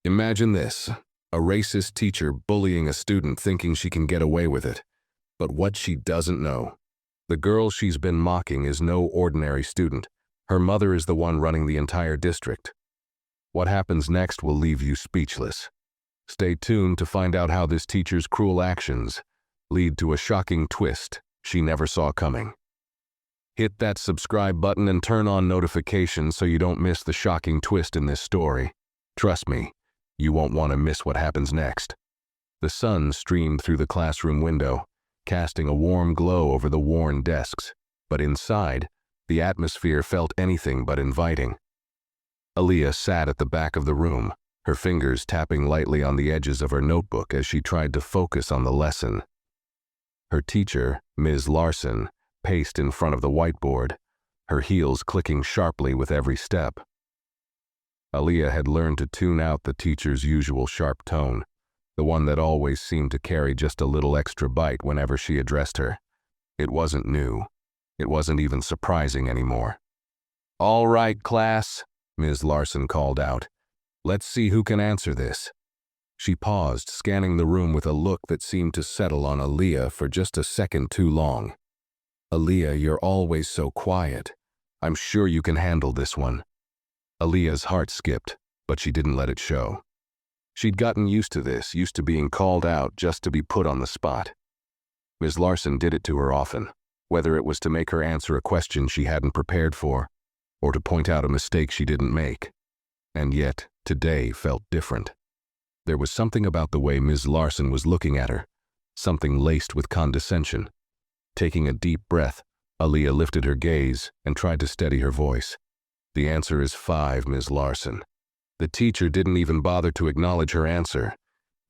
Imagine this, a racist teacher bullying a student thinking she can get away with it. But what she doesn't know, the girl she's been mocking is no ordinary student. Her mother is the one running the entire district. What happens next will leave you speechless. Stay tuned to find out how this teacher's cruel actions lead to a shocking twist she never saw coming. Hit that subscribe button and turn on notifications so you don't miss the shocking twist in this story. Trust me, you won't want to miss what happens next. The sun streamed through the classroom window, casting a warm glow over the worn desks, but inside, the atmosphere felt anything but inviting. Aaliyah sat at the back of the room, her fingers tapping lightly on the edges of her notebook as she tried to focus on the lesson. Her teacher, Ms. Larson, paced in front of the whiteboard, her heels clicking sharply with every step. Aaliyah had learned to tune out the teacher's usual sharp tone, the one that always seemed to carry just a little extra bite whenever she addressed her. It wasn't new. It wasn't even surprising anymore. "All right, class," Ms. Larson called out. "Let's see who can answer this." She paused, scanning the room with a look that seemed to settle on Aaliyah for just a second too long. "Aaliyah, you're always so quiet. I'm sure you can handle this one." Aaliyah's heart skipped, but she didn't let it show. She'd gotten used to this, used to being called out just to be put on the spot. Ms. Larson did it to her often, whether it was to make her answer a question she hadn't prepared for, or to point out a mistake she didn't make. And yet, today felt different. There was something about the way Ms. Larson was looking at her, something laced with condescension. Taking a deep breath, Aaliyah lifted her gaze and tried to steady her voice. "The answer is 5, Ms. Larson." The teacher didn't even bother to acknowledge her answer.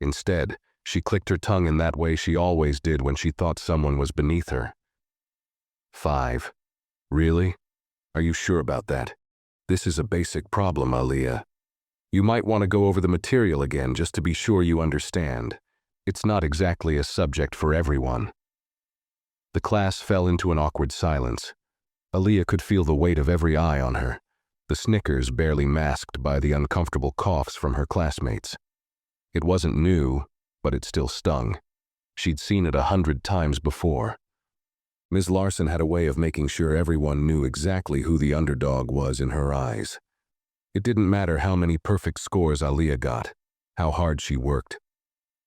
Instead, she clicked her tongue in that way she always did when she thought someone was beneath her. 5. Really? Are you sure about that? This is a basic problem, Aaliyah. You might want to go over the material again just to be sure you understand. It's not exactly a subject for everyone. The class fell into an awkward silence. Aaliyah could feel the weight of every eye on her, the snickers barely masked by the uncomfortable coughs from her classmates. It wasn't new, but it still stung. She'd seen it 100 times before. Ms. Larson had a way of making sure everyone knew exactly who the underdog was in her eyes. It didn't matter how many perfect scores Aaliyah got, how hard she worked.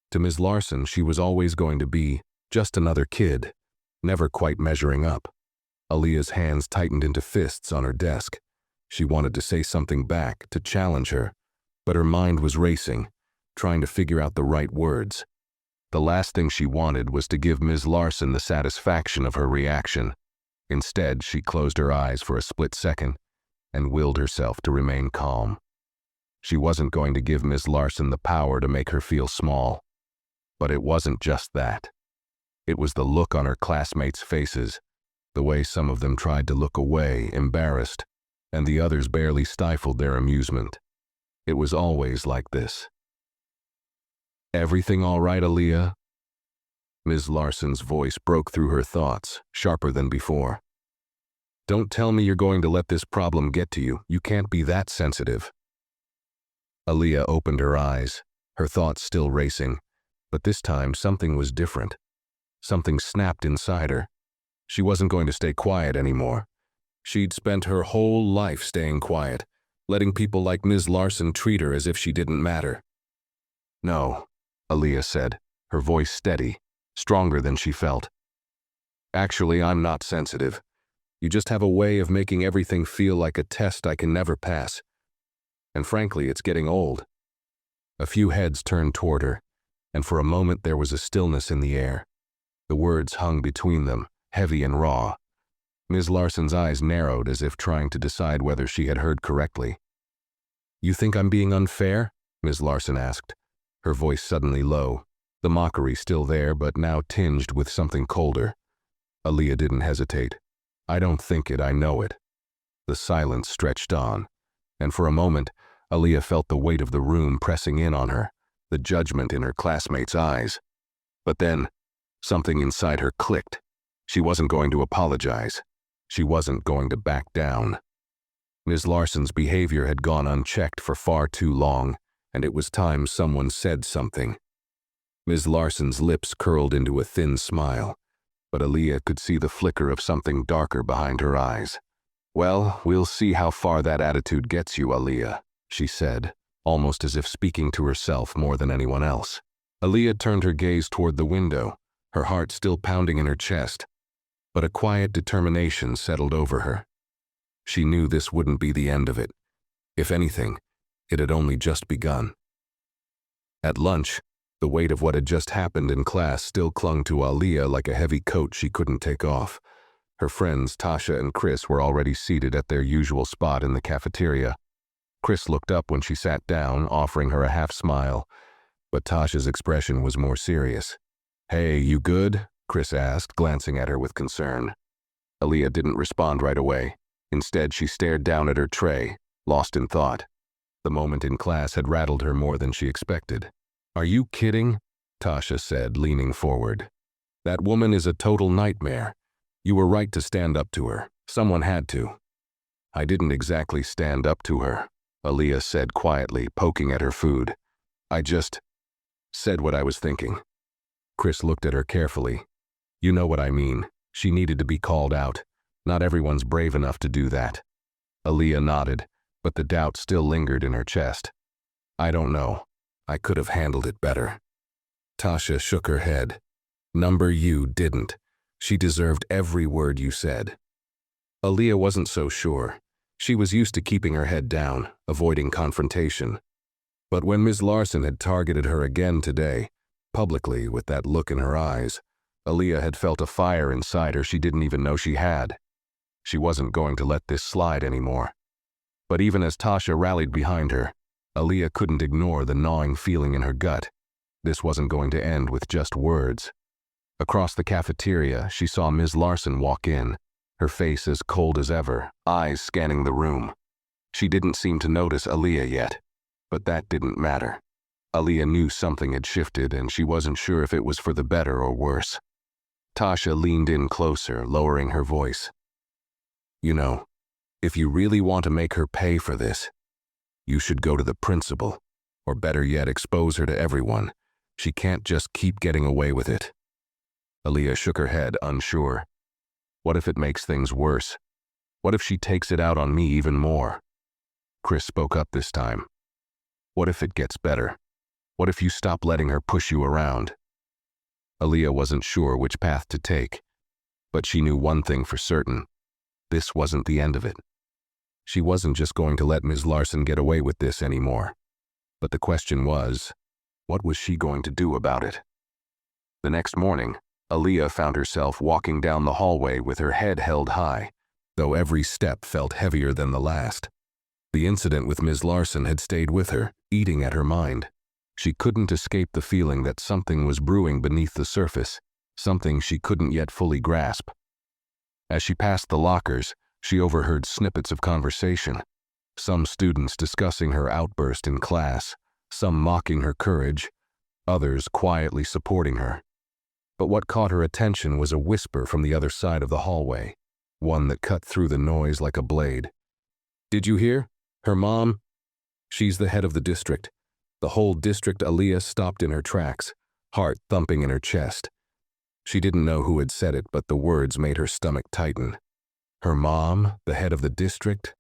To Ms. Larson, she was always going to be just another kid, never quite measuring up. Aaliyah's hands tightened into fists on her desk. She wanted to say something back, to challenge her, but her mind was racing, trying to figure out the right words. The last thing she wanted was to give Ms. Larson the satisfaction of her reaction. Instead, she closed her eyes for a split second and willed herself to remain calm. She wasn't going to give Ms. Larson the power to make her feel small. But it wasn't just that. It was the look on her classmates' faces, the way some of them tried to look away, embarrassed, and the others barely stifled their amusement. It was always like this. "Everything all right, Aaliyah?" Ms. Larson's voice broke through her thoughts, sharper than before. "Don't tell me you're going to let this problem get to you. You can't be that sensitive." Aaliyah opened her eyes, her thoughts still racing, but this time something was different. Something snapped inside her. She wasn't going to stay quiet anymore. She'd spent her whole life staying quiet, letting people like Ms. Larson treat her as if she didn't matter. "No," Aaliyah said, her voice steady, stronger than she felt. "Actually, I'm not sensitive. You just have a way of making everything feel like a test I can never pass. And frankly, it's getting old." A few heads turned toward her, and for a moment there was a stillness in the air. The words hung between them, heavy and raw. Ms. Larson's eyes narrowed as if trying to decide whether she had heard correctly. "You think I'm being unfair?" Ms. Larson asked, her voice suddenly low, the mockery still there but now tinged with something colder. Aaliyah didn't hesitate. "I don't think it, I know it." The silence stretched on, and for a moment, Aaliyah felt the weight of the room pressing in on her, the judgment in her classmates' eyes. But then, something inside her clicked. She wasn't going to apologize. She wasn't going to back down. Ms. Larson's behavior had gone unchecked for far too long, and it was time someone said something. Ms. Larson's lips curled into a thin smile, but Aaliyah could see the flicker of something darker behind her eyes. "Well, we'll see how far that attitude gets you, Aaliyah," she said, almost as if speaking to herself more than anyone else. Aaliyah turned her gaze toward the window, her heart still pounding in her chest, but a quiet determination settled over her. She knew this wouldn't be the end of it. If anything, it had only just begun. At lunch, the weight of what had just happened in class still clung to Aaliyah like a heavy coat she couldn't take off. Her friends, Tasha and Chris, were already seated at their usual spot in the cafeteria. Chris looked up when she sat down, offering her a half smile, but Tasha's expression was more serious. "Hey, you good?" Chris asked, glancing at her with concern. Aaliyah didn't respond right away. Instead, she stared down at her tray, lost in thought. The moment in class had rattled her more than she expected. "Are you kidding?" Tasha said, leaning forward. "That woman is a total nightmare. You were right to stand up to her. Someone had to." "I didn't exactly stand up to her," Aaliyah said quietly, poking at her food. "I just said what I was thinking." Chris looked at her carefully. "You know what I mean. She needed to be called out. Not everyone's brave enough to do that." Aaliyah nodded, but the doubt still lingered in her chest. "I don't know. I could have handled it better." Tasha shook her head. You didn't. She deserved every word you said." Aaliyah wasn't so sure. She was used to keeping her head down, avoiding confrontation. But when Ms. Larson had targeted her again today, publicly with that look in her eyes, Aaliyah had felt a fire inside her she didn't even know she had. She wasn't going to let this slide anymore. But even as Tasha rallied behind her, Aaliyah couldn't ignore the gnawing feeling in her gut. This wasn't going to end with just words. Across the cafeteria, she saw Ms. Larson walk in, her face as cold as ever, eyes scanning the room. She didn't seem to notice Aaliyah yet, but that didn't matter. Aaliyah knew something had shifted, and she wasn't sure if it was for the better or worse. Tasha leaned in closer, lowering her voice. "You know, if you really want to make her pay for this, you should go to the principal, or better yet, expose her to everyone. She can't just keep getting away with it." Aaliyah shook her head, unsure. "What if it makes things worse? What if she takes it out on me even more?" Chris spoke up this time. "What if it gets better? What if you stop letting her push you around?" Aaliyah wasn't sure which path to take, but she knew one thing for certain. This wasn't the end of it. She wasn't just going to let Ms. Larson get away with this anymore. But the question was, what was she going to do about it? The next morning, Aaliyah found herself walking down the hallway with her head held high, though every step felt heavier than the last. The incident with Ms. Larson had stayed with her, eating at her mind. She couldn't escape the feeling that something was brewing beneath the surface, something she couldn't yet fully grasp. As she passed the lockers, she overheard snippets of conversation, some students discussing her outburst in class, some mocking her courage, others quietly supporting her. But what caught her attention was a whisper from the other side of the hallway, one that cut through the noise like a blade. "Did you hear? Her mom? She's the head of the district." The whole district. Aaliyah stopped in her tracks, heart thumping in her chest. She didn't know who had said it, but the words made her stomach tighten. Her mom, the head of the district?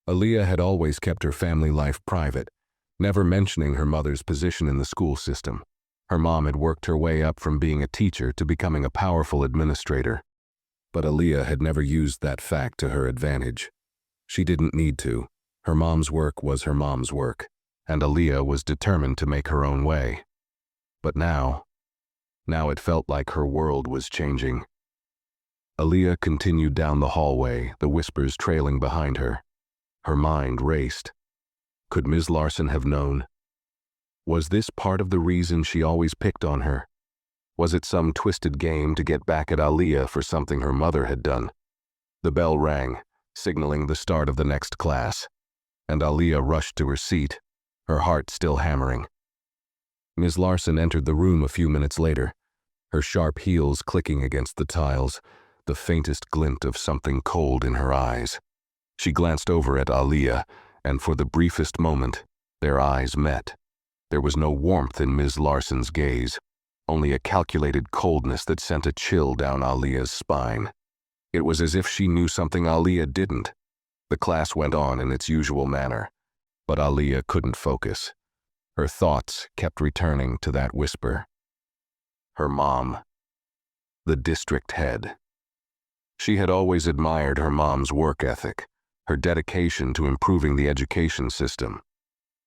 Aaliyah had always kept her family life private, never mentioning her mother's position in the school system. Her mom had worked her way up from being a teacher to becoming a powerful administrator. But Aaliyah had never used that fact to her advantage. She didn't need to. Her mom's work was her mom's work, and Aaliyah was determined to make her own way. But now it felt like her world was changing. Aaliyah continued down the hallway, the whispers trailing behind her. Her mind raced. Could Ms. Larson have known? Was this part of the reason she always picked on her? Was it some twisted game to get back at Aaliyah for something her mother had done? The bell rang, signaling the start of the next class, and Aaliyah rushed to her seat, her heart still hammering. Ms. Larson entered the room a few minutes later, her sharp heels clicking against the tiles, the faintest glint of something cold in her eyes. She glanced over at Aaliyah, and for the briefest moment, their eyes met. There was no warmth in Ms. Larson's gaze, only a calculated coldness that sent a chill down Aaliyah's spine. It was as if she knew something Aaliyah didn't. The class went on in its usual manner, but Aaliyah couldn't focus. Her thoughts kept returning to that whisper. Her mom, the district head. She had always admired her mom's work ethic, her dedication to improving the education system.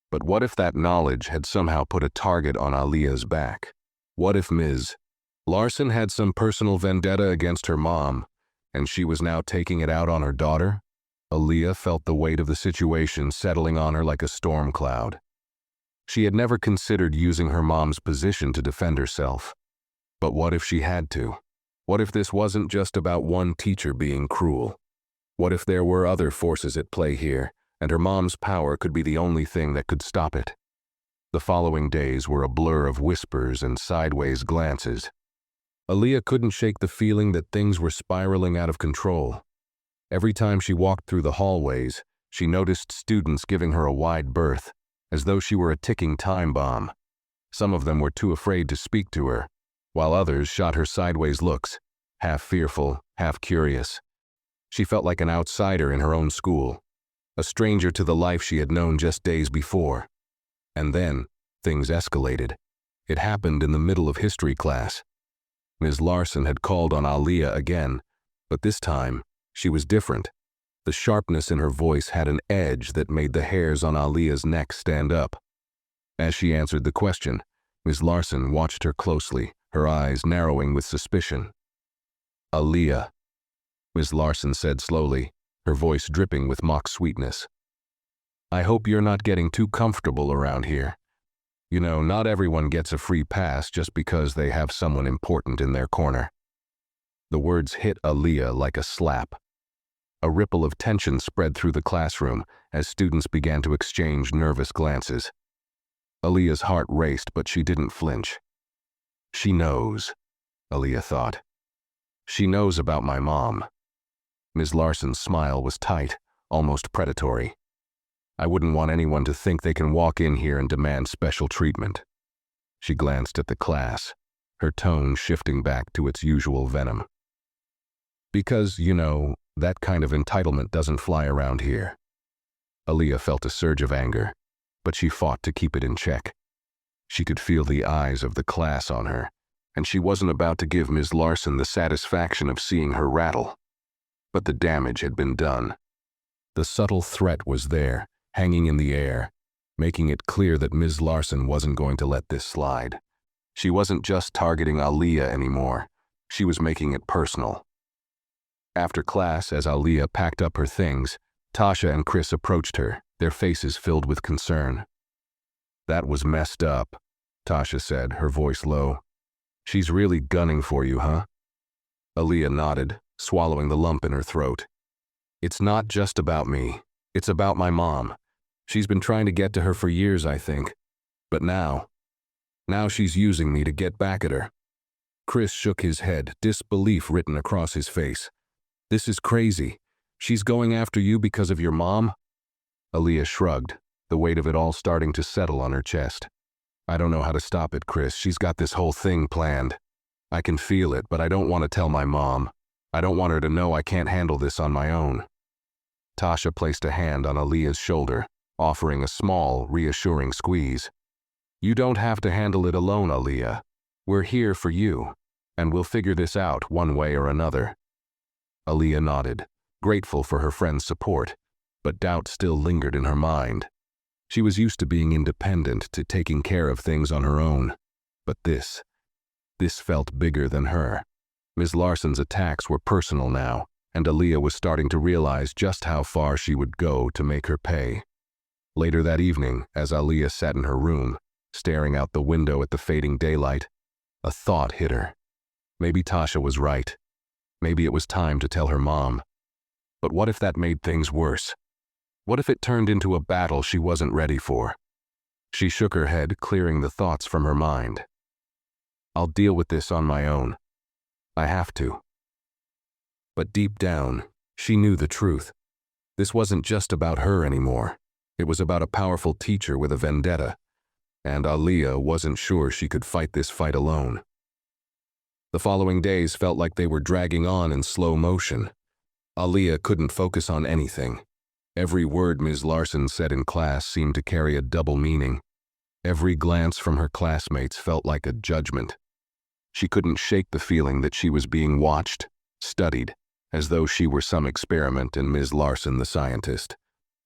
But what if that knowledge had somehow put a target on Aaliyah's back? What if Ms. Larson had some personal vendetta against her mom, and she was now taking it out on her daughter? Aaliyah felt the weight of the situation settling on her like a storm cloud. She had never considered using her mom's position to defend herself. But what if she had to? What if this wasn't just about one teacher being cruel? What if there were other forces at play here, and her mom's power could be the only thing that could stop it? The following days were a blur of whispers and sideways glances. Aaliyah couldn't shake the feeling that things were spiraling out of control. Every time she walked through the hallways, she noticed students giving her a wide berth, as though she were a ticking time bomb. Some of them were too afraid to speak to her, while others shot her sideways looks, half fearful, half curious. She felt like an outsider in her own school, a stranger to the life she had known just days before. And then, things escalated. It happened in the middle of history class. Ms. Larson had called on Aaliyah again, but this time, she was different. The sharpness in her voice had an edge that made the hairs on Aaliyah's neck stand up. As she answered the question, Ms. Larson watched her closely, her eyes narrowing with suspicion. "Aaliyah," Ms. Larson said slowly, her voice dripping with mock sweetness. "I hope you're not getting too comfortable around here. You know, not everyone gets a free pass just because they have someone important in their corner." The words hit Aaliyah like a slap. A ripple of tension spread through the classroom as students began to exchange nervous glances. Aaliyah's heart raced, but she didn't flinch. "She knows," Aaliyah thought. "She knows about my mom." Ms. Larson's smile was tight, almost predatory. "I wouldn't want anyone to think they can walk in here and demand special treatment." She glanced at the class, her tone shifting back to its usual venom. "Because, you know, that kind of entitlement doesn't fly around here." Aaliyah felt a surge of anger, but she fought to keep it in check. She could feel the eyes of the class on her, and she wasn't about to give Ms. Larson the satisfaction of seeing her rattle. But the damage had been done. The subtle threat was there, hanging in the air, making it clear that Ms. Larson wasn't going to let this slide. She wasn't just targeting Aaliyah anymore. She was making it personal. After class, as Aaliyah packed up her things, Tasha and Chris approached her, their faces filled with concern. "That was messed up," Tasha said, her voice low. "She's really gunning for you, huh?" Aaliyah nodded, swallowing the lump in her throat. "It's not just about me. It's about my mom. She's been trying to get to her for years, I think. But now she's using me to get back at her." Chris shook his head, disbelief written across his face. "This is crazy. She's going after you because of your mom?" Aaliyah shrugged, the weight of it all starting to settle on her chest. "I don't know how to stop it, Chris. She's got this whole thing planned. I can feel it, but I don't want to tell my mom. I don't want her to know I can't handle this on my own." Tasha placed a hand on Aaliyah's shoulder, offering a small, reassuring squeeze. "You don't have to handle it alone, Aaliyah. We're here for you, and we'll figure this out one way or another." Aaliyah nodded, grateful for her friend's support, but doubt still lingered in her mind. She was used to being independent, to taking care of things on her own. But this felt bigger than her. Ms. Larson's attacks were personal now, and Aaliyah was starting to realize just how far she would go to make her pay. Later that evening, as Aaliyah sat in her room, staring out the window at the fading daylight, a thought hit her. Maybe Tasha was right. Maybe it was time to tell her mom. But what if that made things worse? What if it turned into a battle she wasn't ready for? She shook her head, clearing the thoughts from her mind. "I'll deal with this on my own. I have to." But deep down, she knew the truth. This wasn't just about her anymore. It was about a powerful teacher with a vendetta. and Aaliyah wasn't sure she could fight this fight alone. The following days felt like they were dragging on in slow motion. Aaliyah couldn't focus on anything. Every word Ms. Larson said in class seemed to carry a double meaning. Every glance from her classmates felt like a judgment. She couldn't shake the feeling that she was being watched, studied, as though she were some experiment and Ms. Larson the scientist.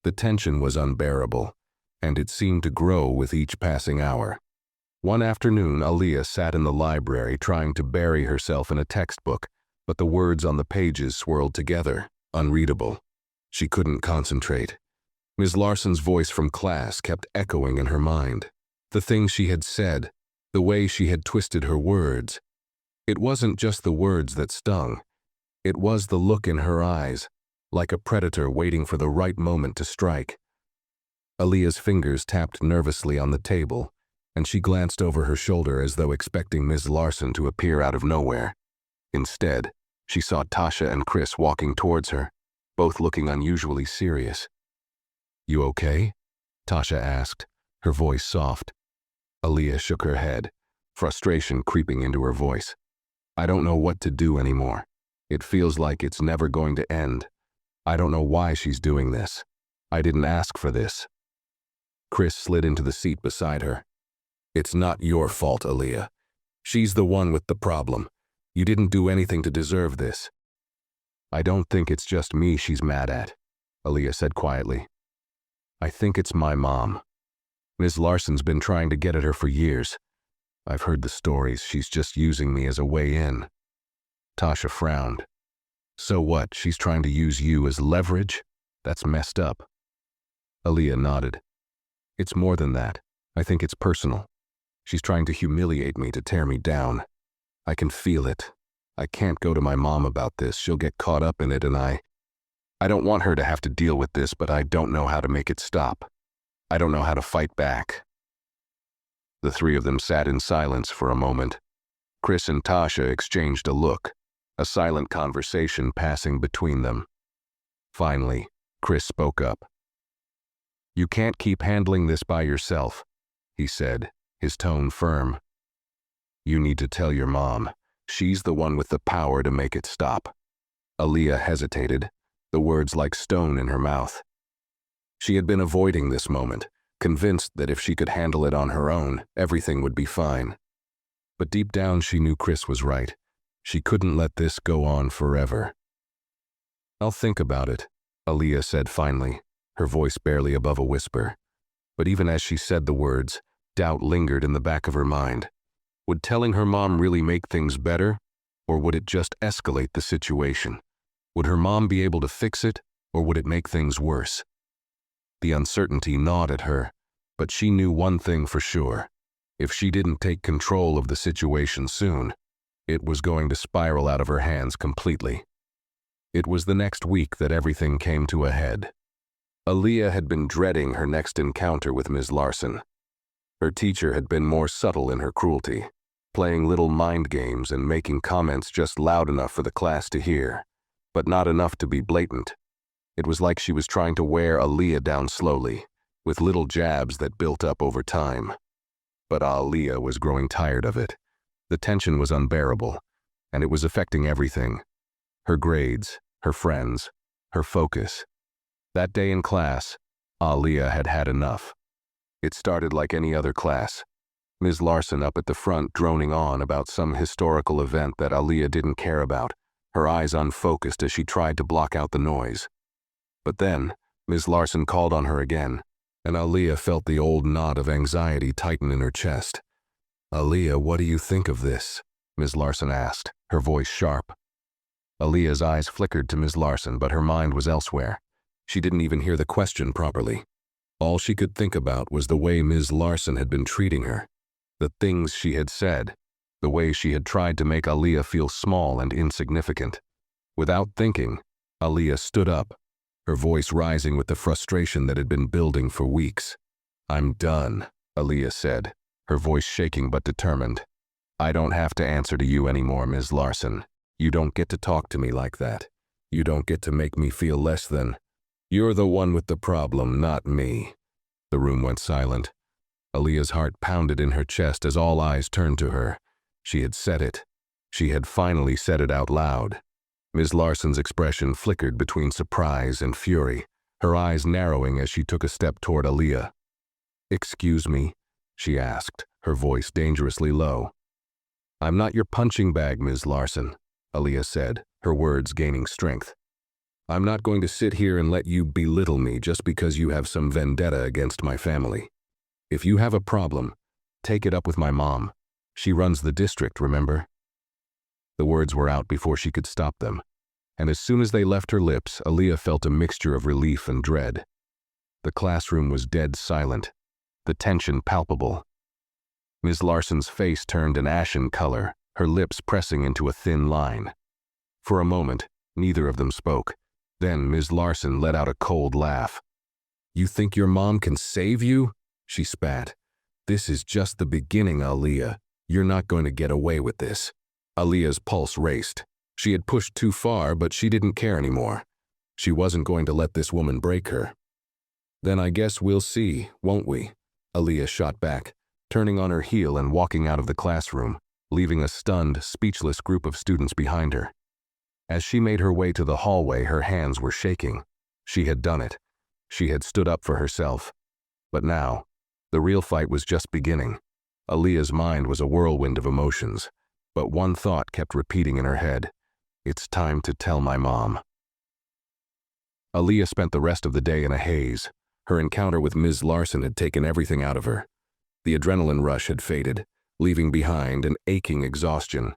The tension was unbearable, and it seemed to grow with each passing hour. One afternoon, Aaliyah sat in the library trying to bury herself in a textbook, but the words on the pages swirled together, unreadable. She couldn't concentrate. Ms. Larson's voice from class kept echoing in her mind. The things she had said, the way she had twisted her words. It wasn't just the words that stung. It was the look in her eyes, like a predator waiting for the right moment to strike. Aaliyah's fingers tapped nervously on the table, and she glanced over her shoulder as though expecting Ms. Larson to appear out of nowhere. Instead, she saw Tasha and Chris walking towards her, both looking unusually serious. "You okay?" Tasha asked, her voice soft. Aaliyah shook her head, frustration creeping into her voice. "I don't know what to do anymore. It feels like it's never going to end. I don't know why she's doing this. I didn't ask for this." Chris slid into the seat beside her. "It's not your fault, Aaliyah. She's the one with the problem. You didn't do anything to deserve this." "I don't think it's just me she's mad at," Aaliyah said quietly. "I think it's my mom. Ms. Larson's been trying to get at her for years. I've heard the stories. She's just using me as a way in." Tasha frowned. "So what, she's trying to use you as leverage? That's messed up." Aaliyah nodded. "It's more than that. I think it's personal. She's trying to humiliate me, to tear me down. I can feel it. I can't go to my mom about this. She'll get caught up in it, and I don't want her to have to deal with this, but I don't know how to make it stop. I don't know how to fight back." The three of them sat in silence for a moment. Chris and Tasha exchanged a look, a silent conversation passing between them. Finally, Chris spoke up. "You can't keep handling this by yourself," he said, his tone firm. "You need to tell your mom. She's the one with the power to make it stop." Aaliyah hesitated, the words like stone in her mouth. She had been avoiding this moment, convinced that if she could handle it on her own, everything would be fine. But deep down she knew Chris was right. She couldn't let this go on forever. "I'll think about it," Aaliyah said finally, her voice barely above a whisper. But even as she said the words, doubt lingered in the back of her mind. Would telling her mom really make things better, or would it just escalate the situation? Would her mom be able to fix it, or would it make things worse? The uncertainty gnawed at her, but she knew one thing for sure. If she didn't take control of the situation soon, it was going to spiral out of her hands completely. It was the next week that everything came to a head. Aaliyah had been dreading her next encounter with Ms. Larson. Her teacher had been more subtle in her cruelty, playing little mind games and making comments just loud enough for the class to hear, but not enough to be blatant. It was like she was trying to wear Aaliyah down slowly, with little jabs that built up over time. But Aaliyah was growing tired of it. The tension was unbearable, and it was affecting everything. Her grades, her friends, her focus. That day in class, Aaliyah had had enough. It started like any other class. Ms. Larson up at the front droning on about some historical event that Aaliyah didn't care about, her eyes unfocused as she tried to block out the noise. But then, Ms. Larson called on her again, and Aaliyah felt the old knot of anxiety tighten in her chest. "Aaliyah, what do you think of this?" Ms. Larson asked, her voice sharp. Aaliyah's eyes flickered to Ms. Larson, but her mind was elsewhere. She didn't even hear the question properly. All she could think about was the way Ms. Larson had been treating her, the things she had said, the way she had tried to make Aaliyah feel small and insignificant. Without thinking, Aaliyah stood up, her voice rising with the frustration that had been building for weeks. "I'm done," Aaliyah said, her voice shaking but determined. "I don't have to answer to you anymore, Ms. Larson. You don't get to talk to me like that. You don't get to make me feel less than. You're the one with the problem, not me." The room went silent. Aaliyah's heart pounded in her chest as all eyes turned to her. She had said it. She had finally said it out loud. Ms. Larson's expression flickered between surprise and fury, her eyes narrowing as she took a step toward Aaliyah. "Excuse me?" she asked, her voice dangerously low. "I'm not your punching bag, Ms. Larson," Aaliyah said, her words gaining strength. "I'm not going to sit here and let you belittle me just because you have some vendetta against my family. If you have a problem, take it up with my mom. She runs the district, remember?" The words were out before she could stop them, and as soon as they left her lips, Aaliyah felt a mixture of relief and dread. The classroom was dead silent, the tension palpable. Ms. Larson's face turned an ashen color, her lips pressing into a thin line. For a moment, neither of them spoke. Then Ms. Larson let out a cold laugh. "You think your mom can save you?" she spat. "This is just the beginning, Aaliyah. You're not going to get away with this." Aaliyah's pulse raced. She had pushed too far, but she didn't care anymore. She wasn't going to let this woman break her. "Then I guess we'll see, won't we?" Aaliyah shot back, turning on her heel and walking out of the classroom, leaving a stunned, speechless group of students behind her. As she made her way to the hallway, her hands were shaking. She had done it. She had stood up for herself. But now, the real fight was just beginning. Aaliyah's mind was a whirlwind of emotions, but one thought kept repeating in her head. "It's time to tell my mom." Aaliyah spent the rest of the day in a haze. Her encounter with Ms. Larson had taken everything out of her. The adrenaline rush had faded, leaving behind an aching exhaustion.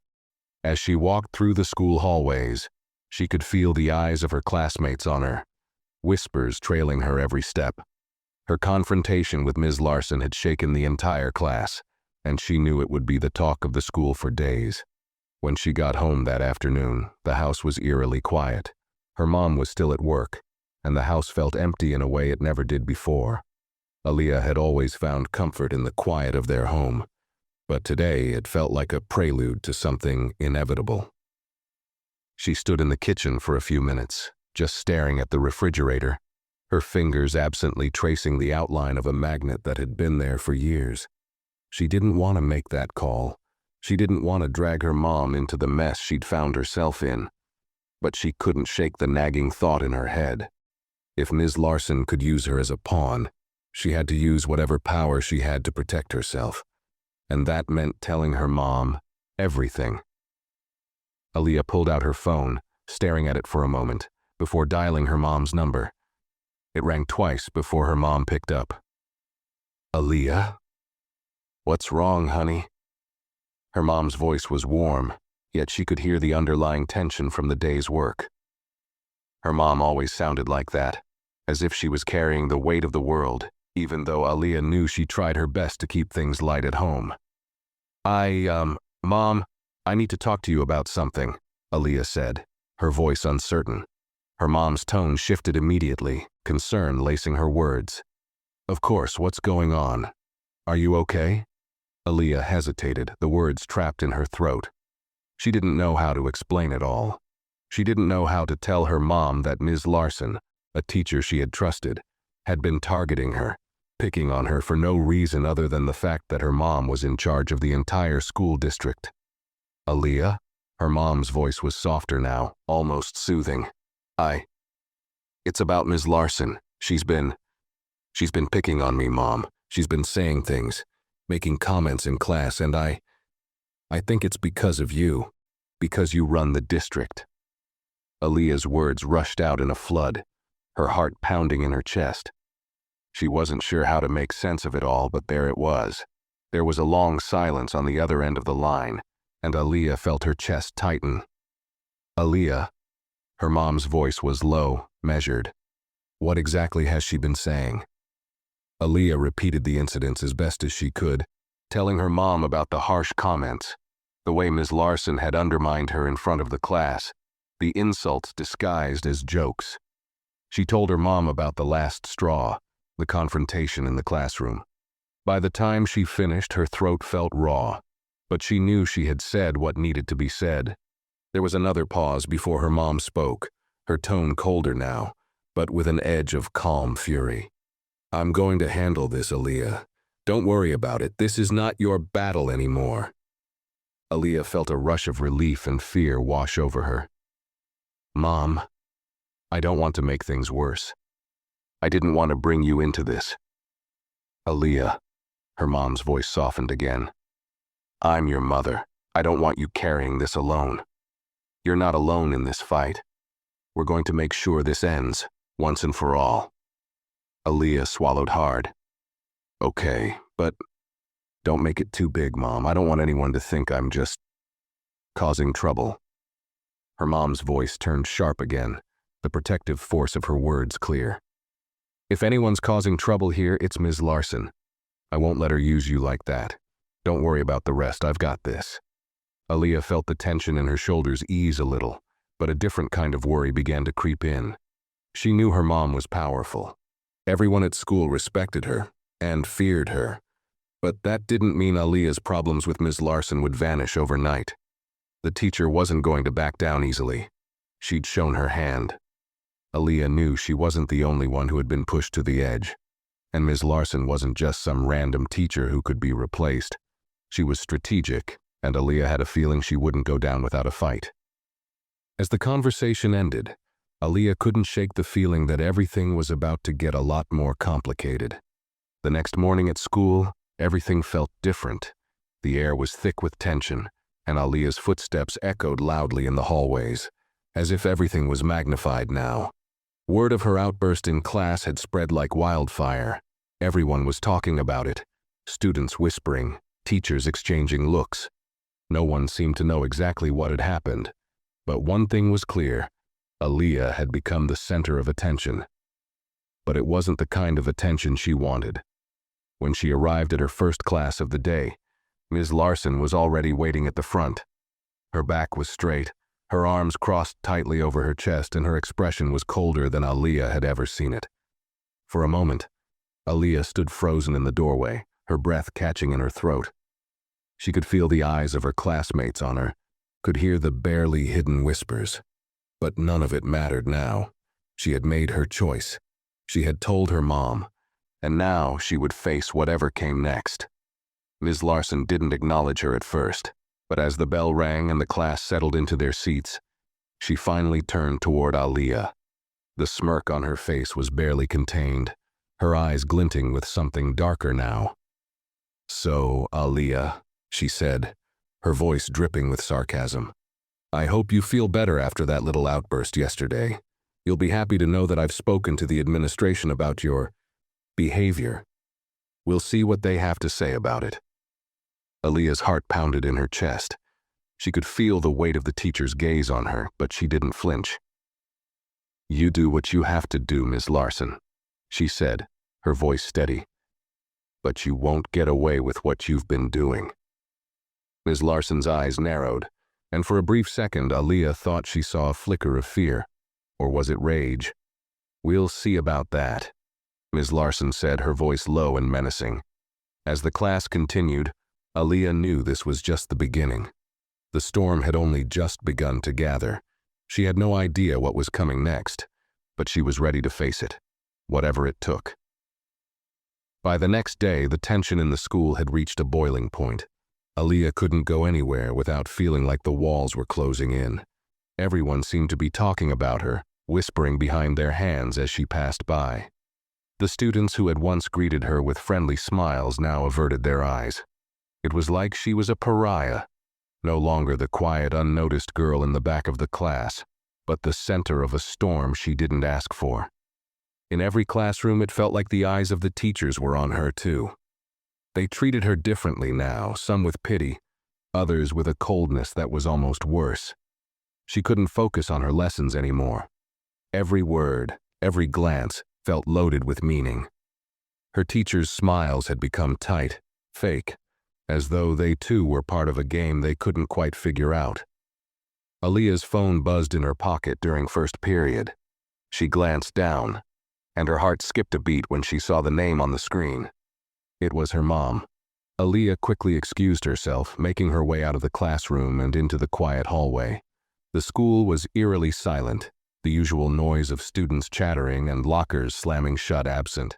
As she walked through the school hallways, she could feel the eyes of her classmates on her, whispers trailing her every step. Her confrontation with Ms. Larson had shaken the entire class, and she knew it would be the talk of the school for days. When she got home that afternoon, the house was eerily quiet. Her mom was still at work, and the house felt empty in a way it never did before. Aaliyah had always found comfort in the quiet of their home, but today it felt like a prelude to something inevitable. She stood in the kitchen for a few minutes, just staring at the refrigerator, her fingers absently tracing the outline of a magnet that had been there for years. She didn't want to make that call. She didn't want to drag her mom into the mess she'd found herself in. But she couldn't shake the nagging thought in her head. If Ms. Larson could use her as a pawn, she had to use whatever power she had to protect herself. And that meant telling her mom everything. Aaliyah pulled out her phone, staring at it for a moment, before dialing her mom's number. It rang twice before her mom picked up. "Aaliyah? What's wrong, honey?" Her mom's voice was warm, yet she could hear the underlying tension from the day's work. Her mom always sounded like that, as if she was carrying the weight of the world, even though Aaliyah knew she tried her best to keep things light at home. Mom, I need to talk to you about something," Aaliyah said, her voice uncertain. Her mom's tone shifted immediately, concern lacing her words. "Of course, what's going on? Are you okay?" Aaliyah hesitated, the words trapped in her throat. She didn't know how to explain it all. She didn't know how to tell her mom that Ms. Larson, a teacher she had trusted, had been targeting her, picking on her for no reason other than the fact that her mom was in charge of the entire school district. "Aaliyah?" Her mom's voice was softer now, almost soothing. It's about Ms. Larson. She's been picking on me, Mom. She's been saying things, making comments in class, and I think it's because of you, because you run the district." Aaliyah's words rushed out in a flood, her heart pounding in her chest. She wasn't sure how to make sense of it all, but there it was. There was a long silence on the other end of the line, and Aaliyah felt her chest tighten. "Aaliyah?" Her mom's voice was low, measured. "What exactly has she been saying?" Aaliyah repeated the incidents as best as she could, telling her mom about the harsh comments, the way Ms. Larson had undermined her in front of the class, the insults disguised as jokes. She told her mom about the last straw, the confrontation in the classroom. By the time she finished, her throat felt raw, but she knew she had said what needed to be said. There was another pause before her mom spoke, her tone colder now, but with an edge of calm fury. "I'm going to handle this, Aaliyah. Don't worry about it. This is not your battle anymore. Aaliyah felt a rush of relief and fear wash over her. Mom, I don't want to make things worse. I didn't want to bring you into this. Aaliyah, her mom's voice softened again. I'm your mother. I don't want you carrying this alone. You're not alone in this fight. We're going to make sure this ends, once and for all. Aaliyah swallowed hard. Okay, but don't make it too big, Mom. I don't want anyone to think I'm just causing trouble. Her mom's voice turned sharp again, the protective force of her words clear. If anyone's causing trouble here, it's Ms. Larson. I won't let her use you like that. Don't worry about the rest, I've got this. Aaliyah felt the tension in her shoulders ease a little, but a different kind of worry began to creep in. She knew her mom was powerful. Everyone at school respected her and feared her. But that didn't mean Aaliyah's problems with Ms. Larson would vanish overnight. The teacher wasn't going to back down easily. She'd shown her hand. Aaliyah knew she wasn't the only one who had been pushed to the edge. And Ms. Larson wasn't just some random teacher who could be replaced. She was strategic, and Aaliyah had a feeling she wouldn't go down without a fight. As the conversation ended, Aaliyah couldn't shake the feeling that everything was about to get a lot more complicated. The next morning at school, everything felt different. The air was thick with tension, and Aaliyah's footsteps echoed loudly in the hallways, as if everything was magnified now. Word of her outburst in class had spread like wildfire. Everyone was talking about it, students whispering, teachers exchanging looks. No one seemed to know exactly what had happened, but one thing was clear: Aaliyah had become the center of attention. But it wasn't the kind of attention she wanted. When she arrived at her first class of the day, Ms. Larson was already waiting at the front. Her back was straight, her arms crossed tightly over her chest, and her expression was colder than Aaliyah had ever seen it. For a moment, Aaliyah stood frozen in the doorway, her breath catching in her throat. She could feel the eyes of her classmates on her, could hear the barely hidden whispers. But none of it mattered now. She had made her choice. She had told her mom, and now she would face whatever came next. Ms. Larson didn't acknowledge her at first, but as the bell rang and the class settled into their seats, she finally turned toward Aaliyah. The smirk on her face was barely contained, her eyes glinting with something darker now. "So, Aaliyah," she said, her voice dripping with sarcasm, "I hope you feel better after that little outburst yesterday. You'll be happy to know that I've spoken to the administration about your behavior. We'll see what they have to say about it." Aaliyah's heart pounded in her chest. She could feel the weight of the teacher's gaze on her, but she didn't flinch. "You do what you have to do, Ms. Larson," she said, her voice steady. "But you won't get away with what you've been doing." Ms. Larson's eyes narrowed, and for a brief second Aaliyah thought she saw a flicker of fear. Or was it rage? "We'll see about that," Ms. Larson said, her voice low and menacing. As the class continued, Aaliyah knew this was just the beginning. The storm had only just begun to gather. She had no idea what was coming next, but she was ready to face it, whatever it took. By the next day, the tension in the school had reached a boiling point. Aaliyah couldn't go anywhere without feeling like the walls were closing in. Everyone seemed to be talking about her, whispering behind their hands as she passed by. The students who had once greeted her with friendly smiles now averted their eyes. It was like she was a pariah, no longer the quiet, unnoticed girl in the back of the class, but the center of a storm she didn't ask for. In every classroom, it felt like the eyes of the teachers were on her too. They treated her differently now, some with pity, others with a coldness that was almost worse. She couldn't focus on her lessons anymore. Every word, every glance felt loaded with meaning. Her teachers' smiles had become tight, fake, as though they too were part of a game they couldn't quite figure out. Aaliyah's phone buzzed in her pocket during first period. She glanced down, and her heart skipped a beat when she saw the name on the screen. It was her mom. Aaliyah quickly excused herself, making her way out of the classroom and into the quiet hallway. The school was eerily silent, the usual noise of students chattering and lockers slamming shut absent.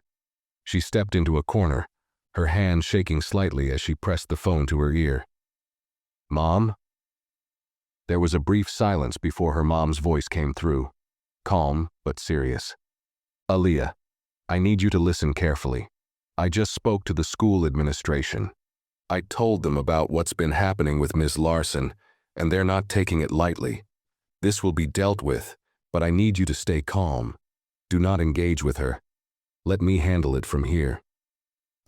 She stepped into a corner, her hand shaking slightly as she pressed the phone to her ear. "Mom?" There was a brief silence before her mom's voice came through, calm but serious. "Aaliyah, I need you to listen carefully. I just spoke to the school administration. I told them about what's been happening with Ms. Larson, and they're not taking it lightly. This will be dealt with, but I need you to stay calm. Do not engage with her. Let me handle it from here."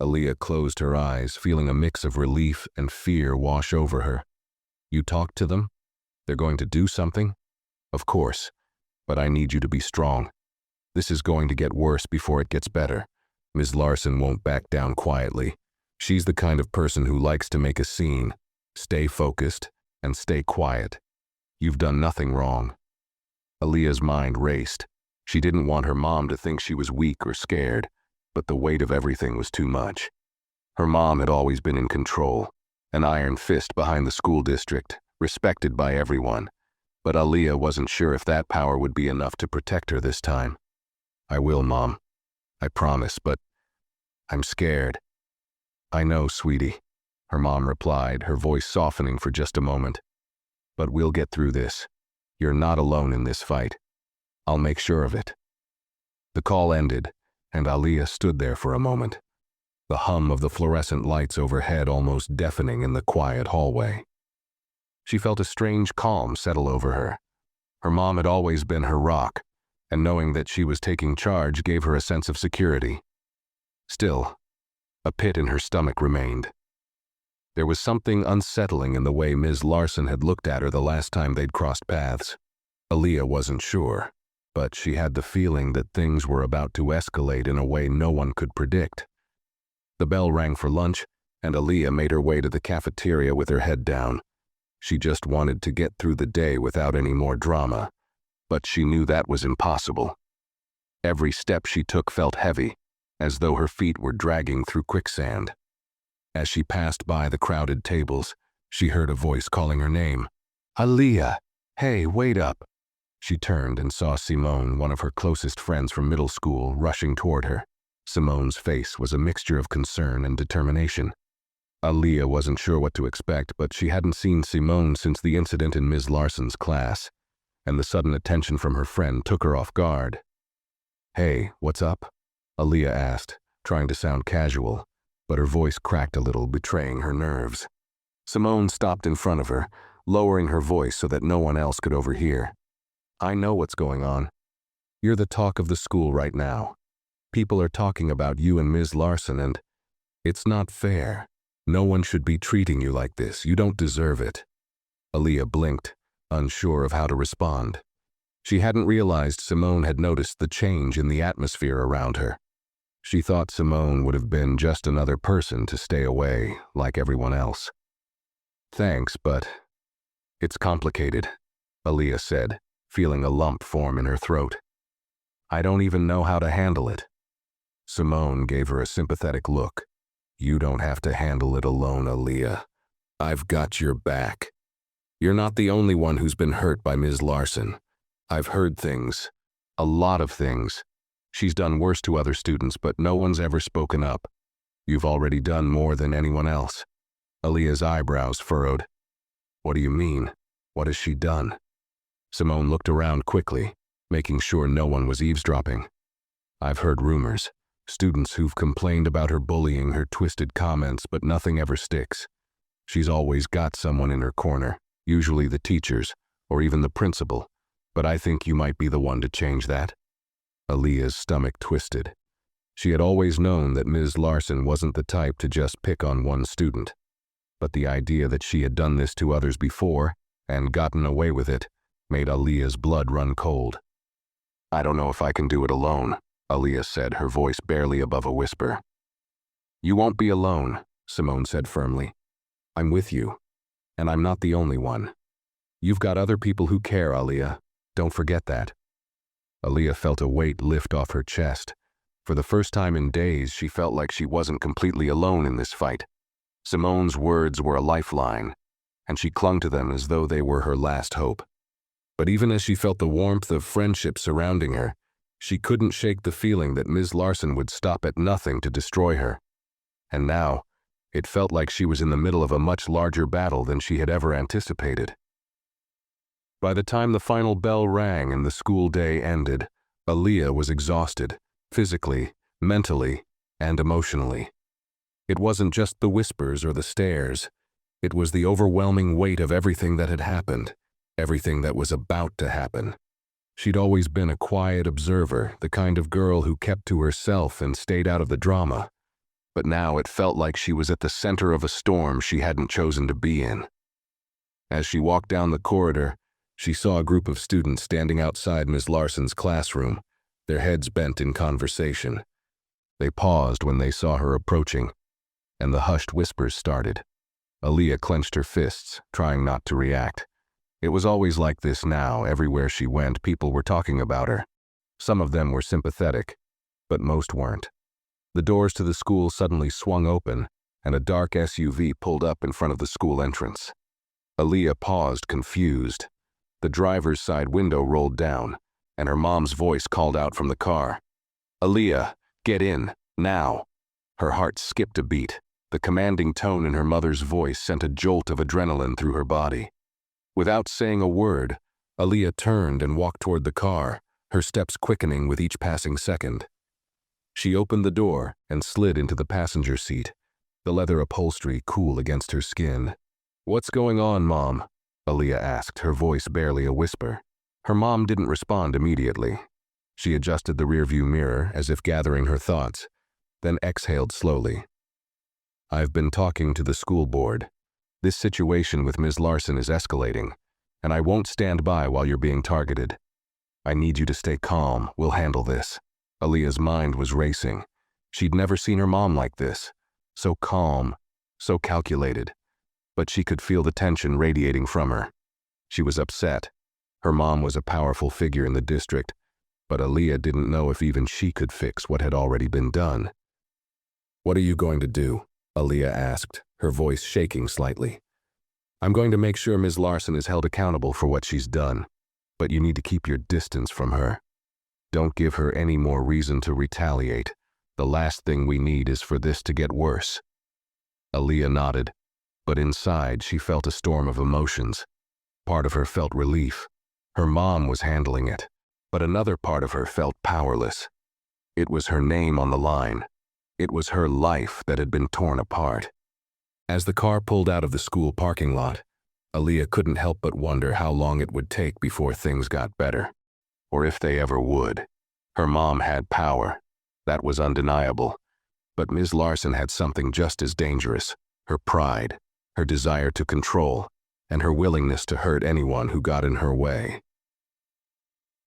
Aaliyah closed her eyes, feeling a mix of relief and fear wash over her. "You talked to them? They're going to do something?" "Of course, but I need you to be strong. This is going to get worse before it gets better. Ms. Larson won't back down quietly. She's the kind of person who likes to make a scene. Stay focused and stay quiet. You've done nothing wrong." Aaliyah's mind raced. She didn't want her mom to think she was weak or scared, but the weight of everything was too much. Her mom had always been in control, an iron fist behind the school district, respected by everyone. But Aaliyah wasn't sure if that power would be enough to protect her this time. "I will, Mom. I promise, but I'm scared." "I know, sweetie," her mom replied, her voice softening for just a moment. "But we'll get through this. You're not alone in this fight. I'll make sure of it." The call ended, and Aaliyah stood there for a moment, the hum of the fluorescent lights overhead almost deafening in the quiet hallway. She felt a strange calm settle over her. Her mom had always been her rock, and knowing that she was taking charge gave her a sense of security. Still, a pit in her stomach remained. There was something unsettling in the way Ms. Larson had looked at her the last time they'd crossed paths. Aaliyah wasn't sure, but she had the feeling that things were about to escalate in a way no one could predict. The bell rang for lunch, and Aaliyah made her way to the cafeteria with her head down. She just wanted to get through the day without any more drama, but she knew that was impossible. Every step she took felt heavy, as though her feet were dragging through quicksand. As she passed by the crowded tables, she heard a voice calling her name. "Aaliyah, hey, wait up." She turned and saw Simone, one of her closest friends from middle school, rushing toward her. Simone's face was a mixture of concern and determination. Aaliyah wasn't sure what to expect, but she hadn't seen Simone since the incident in Ms. Larson's class, and the sudden attention from her friend took her off guard. "Hey, what's up?" Aaliyah asked, trying to sound casual, but her voice cracked a little, betraying her nerves. Simone stopped in front of her, lowering her voice so that no one else could overhear. "I know what's going on. You're the talk of the school right now. People are talking about you and Ms. Larson, and it's not fair. No one should be treating you like this. You don't deserve it." Aaliyah blinked, unsure of how to respond. She hadn't realized Simone had noticed the change in the atmosphere around her. She thought Simone would have been just another person to stay away, like everyone else. "Thanks, but it's complicated," Aaliyah said, feeling a lump form in her throat. "I don't even know how to handle it." Simone gave her a sympathetic look. "You don't have to handle it alone, Aaliyah. I've got your back. You're not the only one who's been hurt by Ms. Larson. I've heard things. A lot of things. She's done worse to other students, but no one's ever spoken up. You've already done more than anyone else." Aaliyah's eyebrows furrowed. "What do you mean? What has she done?" Simone looked around quickly, making sure no one was eavesdropping. "I've heard rumors. Students who've complained about her bullying, her twisted comments, but nothing ever sticks. She's always got someone in her corner, usually the teachers, or even the principal, but I think you might be the one to change that." Aaliyah's stomach twisted. She had always known that Ms. Larson wasn't the type to just pick on one student, but the idea that she had done this to others before, and gotten away with it, made Aaliyah's blood run cold. "I don't know if I can do it alone," Aaliyah said, her voice barely above a whisper. "You won't be alone," Simone said firmly. "I'm with you, and I'm not the only one. You've got other people who care, Aaliyah. Don't forget that." Aaliyah felt a weight lift off her chest. For the first time in days, she felt like she wasn't completely alone in this fight. Simone's words were a lifeline, and she clung to them as though they were her last hope. But even as she felt the warmth of friendship surrounding her, she couldn't shake the feeling that Ms. Larson would stop at nothing to destroy her. and now, it felt like she was in the middle of a much larger battle than she had ever anticipated. By the time the final bell rang and the school day ended, Aaliyah was exhausted, physically, mentally, and emotionally. It wasn't just the whispers or the stares. It was the overwhelming weight of everything that had happened, everything that was about to happen. She'd always been a quiet observer, the kind of girl who kept to herself and stayed out of the drama. But now it felt like she was at the center of a storm she hadn't chosen to be in. As she walked down the corridor, she saw a group of students standing outside Ms. Larson's classroom, their heads bent in conversation. They paused when they saw her approaching, and the hushed whispers started. Aaliyah clenched her fists, trying not to react. It was always like this now. Everywhere she went, people were talking about her. Some of them were sympathetic, but most weren't. The doors to the school suddenly swung open, and a dark SUV pulled up in front of the school entrance. Aaliyah paused, confused. The driver's side window rolled down, and her mom's voice called out from the car. "Aaliyah, get in, now." Her heart skipped a beat. The commanding tone in her mother's voice sent a jolt of adrenaline through her body. Without saying a word, Aaliyah turned and walked toward the car, her steps quickening with each passing second. She opened the door and slid into the passenger seat, the leather upholstery cool against her skin. "What's going on, Mom?" Aaliyah asked, her voice barely a whisper. Her mom didn't respond immediately. She adjusted the rearview mirror as if gathering her thoughts, then exhaled slowly. "I've been talking to the school board. This situation with Ms. Larson is escalating, and I won't stand by while you're being targeted. I need you to stay calm. We'll handle this." Aaliyah's mind was racing. She'd never seen her mom like this, so calm, so calculated. But she could feel the tension radiating from her. She was upset. Her mom was a powerful figure in the district, but Aaliyah didn't know if even she could fix what had already been done. "What are you going to do?" Aaliyah asked, her voice shaking slightly. "I'm going to make sure Ms. Larson is held accountable for what she's done, but you need to keep your distance from her. Don't give her any more reason to retaliate. The last thing we need is for this to get worse." Aaliyah nodded, but inside she felt a storm of emotions. Part of her felt relief. Her mom was handling it, but another part of her felt powerless. It was her name on the line. It was her life that had been torn apart. As the car pulled out of the school parking lot, Aaliyah couldn't help but wonder how long it would take before things got better, or if they ever would. Her mom had power. That was undeniable. But Ms. Larson had something just as dangerous: her pride, her desire to control, and her willingness to hurt anyone who got in her way.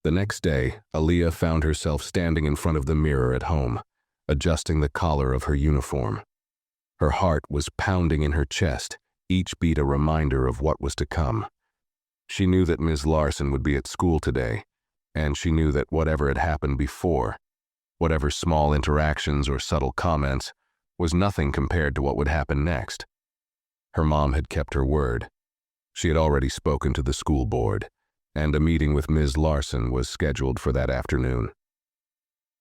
The next day, Aaliyah found herself standing in front of the mirror at home, adjusting the collar of her uniform. Her heart was pounding in her chest, each beat a reminder of what was to come. She knew that Ms. Larson would be at school today, and she knew that whatever had happened before, whatever small interactions or subtle comments, was nothing compared to what would happen next. Her mom had kept her word. She had already spoken to the school board, and a meeting with Ms. Larson was scheduled for that afternoon.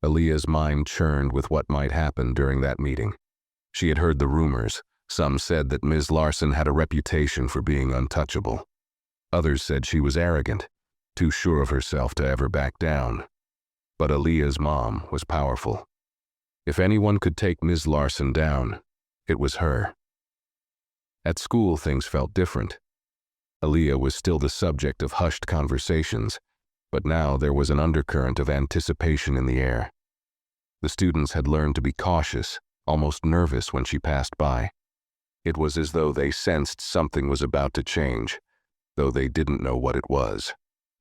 Aaliyah's mind churned with what might happen during that meeting. She had heard the rumors. Some said that Ms. Larson had a reputation for being untouchable. Others said she was arrogant, too sure of herself to ever back down. But Aaliyah's mom was powerful. If anyone could take Ms. Larson down, it was her. At school, things felt different. Aaliyah was still the subject of hushed conversations, but now there was an undercurrent of anticipation in the air. The students had learned to be cautious, almost nervous when she passed by. It was as though they sensed something was about to change, though they didn't know what it was.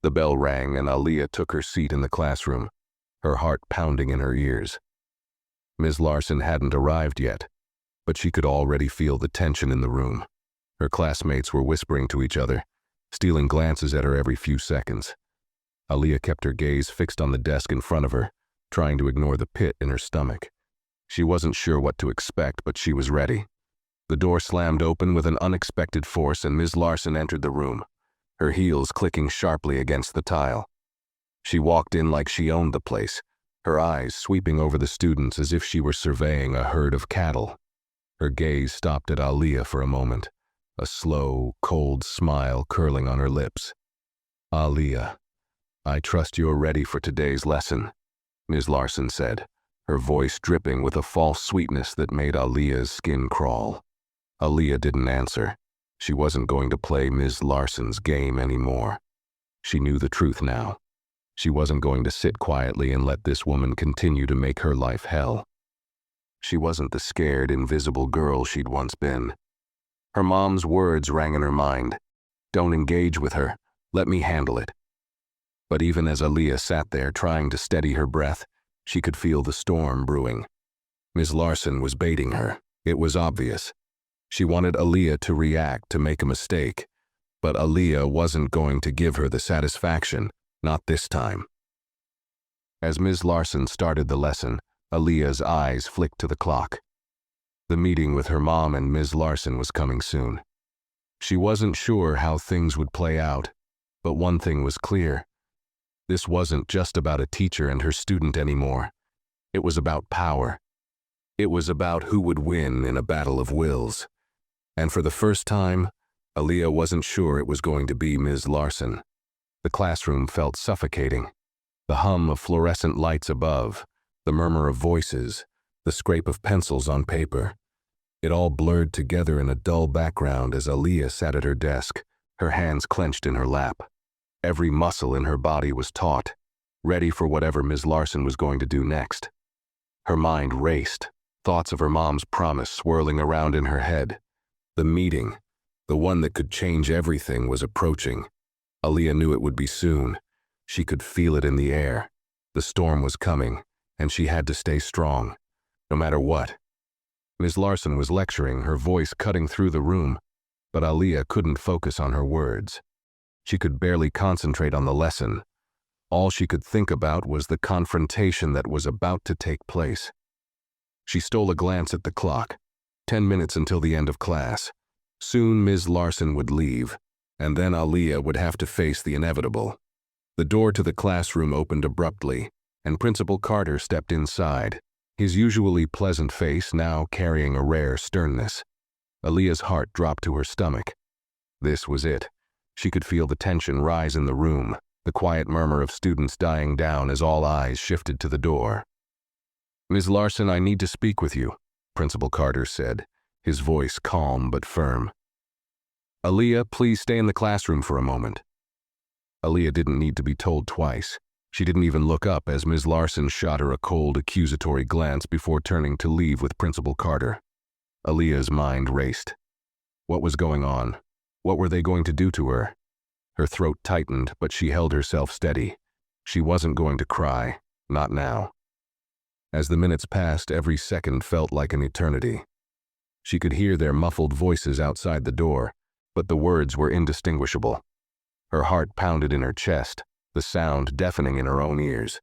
The bell rang and Aaliyah took her seat in the classroom, her heart pounding in her ears. Ms. Larson hadn't arrived yet, but she could already feel the tension in the room. Her classmates were whispering to each other, stealing glances at her every few seconds. Aaliyah kept her gaze fixed on the desk in front of her, trying to ignore the pit in her stomach. She wasn't sure what to expect, but she was ready. The door slammed open with an unexpected force and Ms. Larson entered the room, her heels clicking sharply against the tile. She walked in like she owned the place, her eyes sweeping over the students as if she were surveying a herd of cattle. Her gaze stopped at Aaliyah for a moment, a slow, cold smile curling on her lips. "Aaliyah, I trust you're ready for today's lesson," Ms. Larson said, her voice dripping with a false sweetness that made Aaliyah's skin crawl. Aaliyah didn't answer. She wasn't going to play Ms. Larson's game anymore. She knew the truth now. She wasn't going to sit quietly and let this woman continue to make her life hell. She wasn't the scared, invisible girl she'd once been. Her mom's words rang in her mind. "Don't engage with her. Let me handle it." But even as Aaliyah sat there trying to steady her breath, she could feel the storm brewing. Ms. Larson was baiting her. It was obvious. She wanted Aaliyah to react, to make a mistake. But Aaliyah wasn't going to give her the satisfaction, not this time. As Ms. Larson started the lesson, Aaliyah's eyes flicked to the clock. The meeting with her mom and Ms. Larson was coming soon. She wasn't sure how things would play out, but one thing was clear. This wasn't just about a teacher and her student anymore. It was about power. It was about who would win in a battle of wills. And for the first time, Aaliyah wasn't sure it was going to be Ms. Larson. The classroom felt suffocating. The hum of fluorescent lights above, the murmur of voices, the scrape of pencils on paper. It all blurred together in a dull background as Aaliyah sat at her desk, her hands clenched in her lap. Every muscle in her body was taut, ready for whatever Ms. Larson was going to do next. Her mind raced, thoughts of her mom's promise swirling around in her head. The meeting, the one that could change everything, was approaching. Aaliyah knew it would be soon. She could feel it in the air. The storm was coming, and she had to stay strong, no matter what. Ms. Larson was lecturing, her voice cutting through the room, but Aaliyah couldn't focus on her words. She could barely concentrate on the lesson. All she could think about was the confrontation that was about to take place. She stole a glance at the clock. 10 minutes until the end of class. Soon Ms. Larson would leave, and then Aaliyah would have to face the inevitable. The door to the classroom opened abruptly, and Principal Carter stepped inside, his usually pleasant face now carrying a rare sternness. Aaliyah's heart dropped to her stomach. This was it. She could feel the tension rise in the room, the quiet murmur of students dying down as all eyes shifted to the door. "Ms. Larson, I need to speak with you," Principal Carter said, his voice calm but firm. "Aaliyah, please stay in the classroom for a moment." Aaliyah didn't need to be told twice. She didn't even look up as Ms. Larson shot her a cold, accusatory glance before turning to leave with Principal Carter. Aaliyah's mind raced. What was going on? What were they going to do to her? Her throat tightened, but she held herself steady. She wasn't going to cry, not now. As the minutes passed, every second felt like an eternity. She could hear their muffled voices outside the door, but the words were indistinguishable. Her heart pounded in her chest, the sound deafening in her own ears.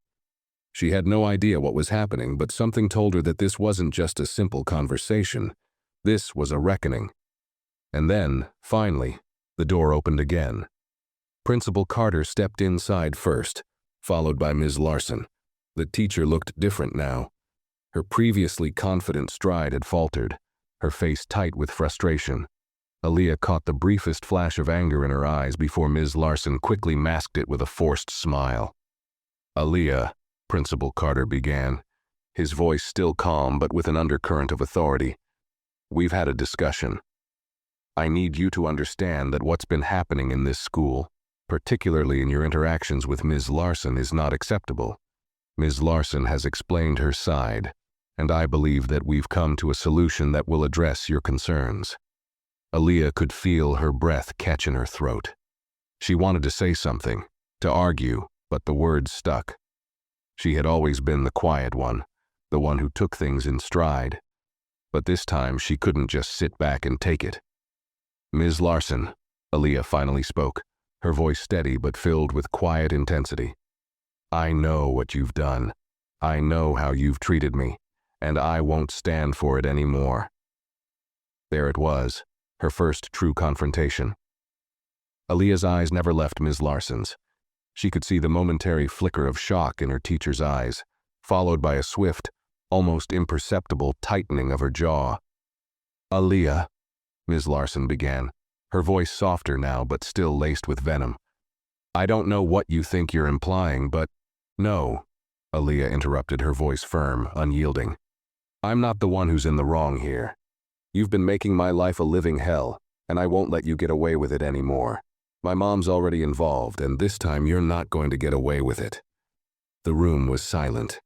She had no idea what was happening, but something told her that this wasn't just a simple conversation. This was a reckoning. And then, finally, the door opened again. Principal Carter stepped inside first, followed by Ms. Larson. The teacher looked different now. Her previously confident stride had faltered, her face tight with frustration. Aaliyah caught the briefest flash of anger in her eyes before Ms. Larson quickly masked it with a forced smile. "Aaliyah," Principal Carter began, his voice still calm but with an undercurrent of authority. "We've had a discussion. I need you to understand that what's been happening in this school, particularly in your interactions with Ms. Larson, is not acceptable. Ms. Larson has explained her side, and I believe that we've come to a solution that will address your concerns." Aaliyah could feel her breath catch in her throat. She wanted to say something, to argue, but the words stuck. She had always been the quiet one, the one who took things in stride. But this time she couldn't just sit back and take it. "Ms. Larson," Aaliyah finally spoke, her voice steady but filled with quiet intensity. "I know what you've done. I know how you've treated me, and I won't stand for it anymore." There it was, her first true confrontation. Aaliyah's eyes never left Ms. Larson's. She could see the momentary flicker of shock in her teacher's eyes, followed by a swift, almost imperceptible tightening of her jaw. Aaliyah, Ms. Larson began, her voice softer now but still laced with venom. I don't know what you think you're implying, but no, Aaliyah interrupted, her voice firm, unyielding. I'm not the one who's in the wrong here. You've been making my life a living hell, and I won't let you get away with it anymore. My mom's already involved, and this time you're not going to get away with it. The room was silent.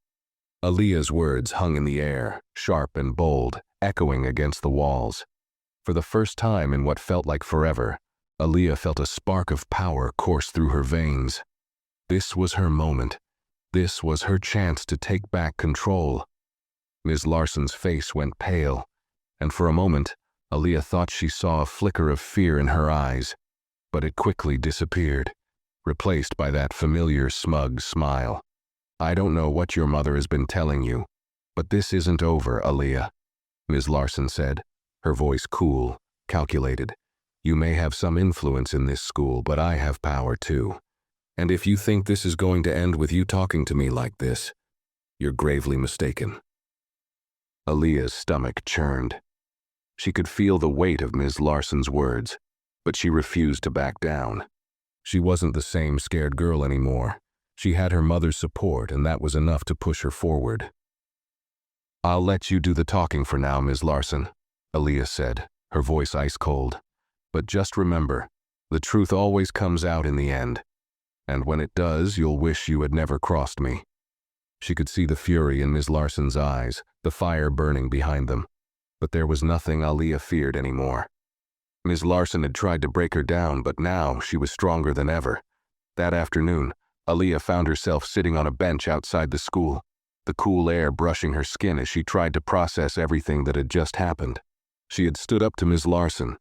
Aaliyah's words hung in the air, sharp and bold, echoing against the walls. For the first time in what felt like forever, Aaliyah felt a spark of power course through her veins. This was her moment. This was her chance to take back control. Ms. Larson's face went pale, and for a moment, Aaliyah thought she saw a flicker of fear in her eyes, but it quickly disappeared, replaced by that familiar smug smile. I don't know what your mother has been telling you, but this isn't over, Aaliyah, Ms. Larson said, her voice cool, calculated. You may have some influence in this school, but I have power too. And if you think this is going to end with you talking to me like this, you're gravely mistaken. Aaliyah's stomach churned. She could feel the weight of Ms. Larson's words, but she refused to back down. She wasn't the same scared girl anymore. She had her mother's support, and that was enough to push her forward. I'll let you do the talking for now, Ms. Larson, Aaliyah said, her voice ice cold. But just remember, the truth always comes out in the end. And when it does, you'll wish you had never crossed me. She could see the fury in Ms. Larson's eyes, the fire burning behind them. But there was nothing Aaliyah feared anymore. Ms. Larson had tried to break her down, but now she was stronger than ever. That afternoon, Aaliyah found herself sitting on a bench outside the school, the cool air brushing her skin as she tried to process everything that had just happened. She had stood up to Ms. Larson,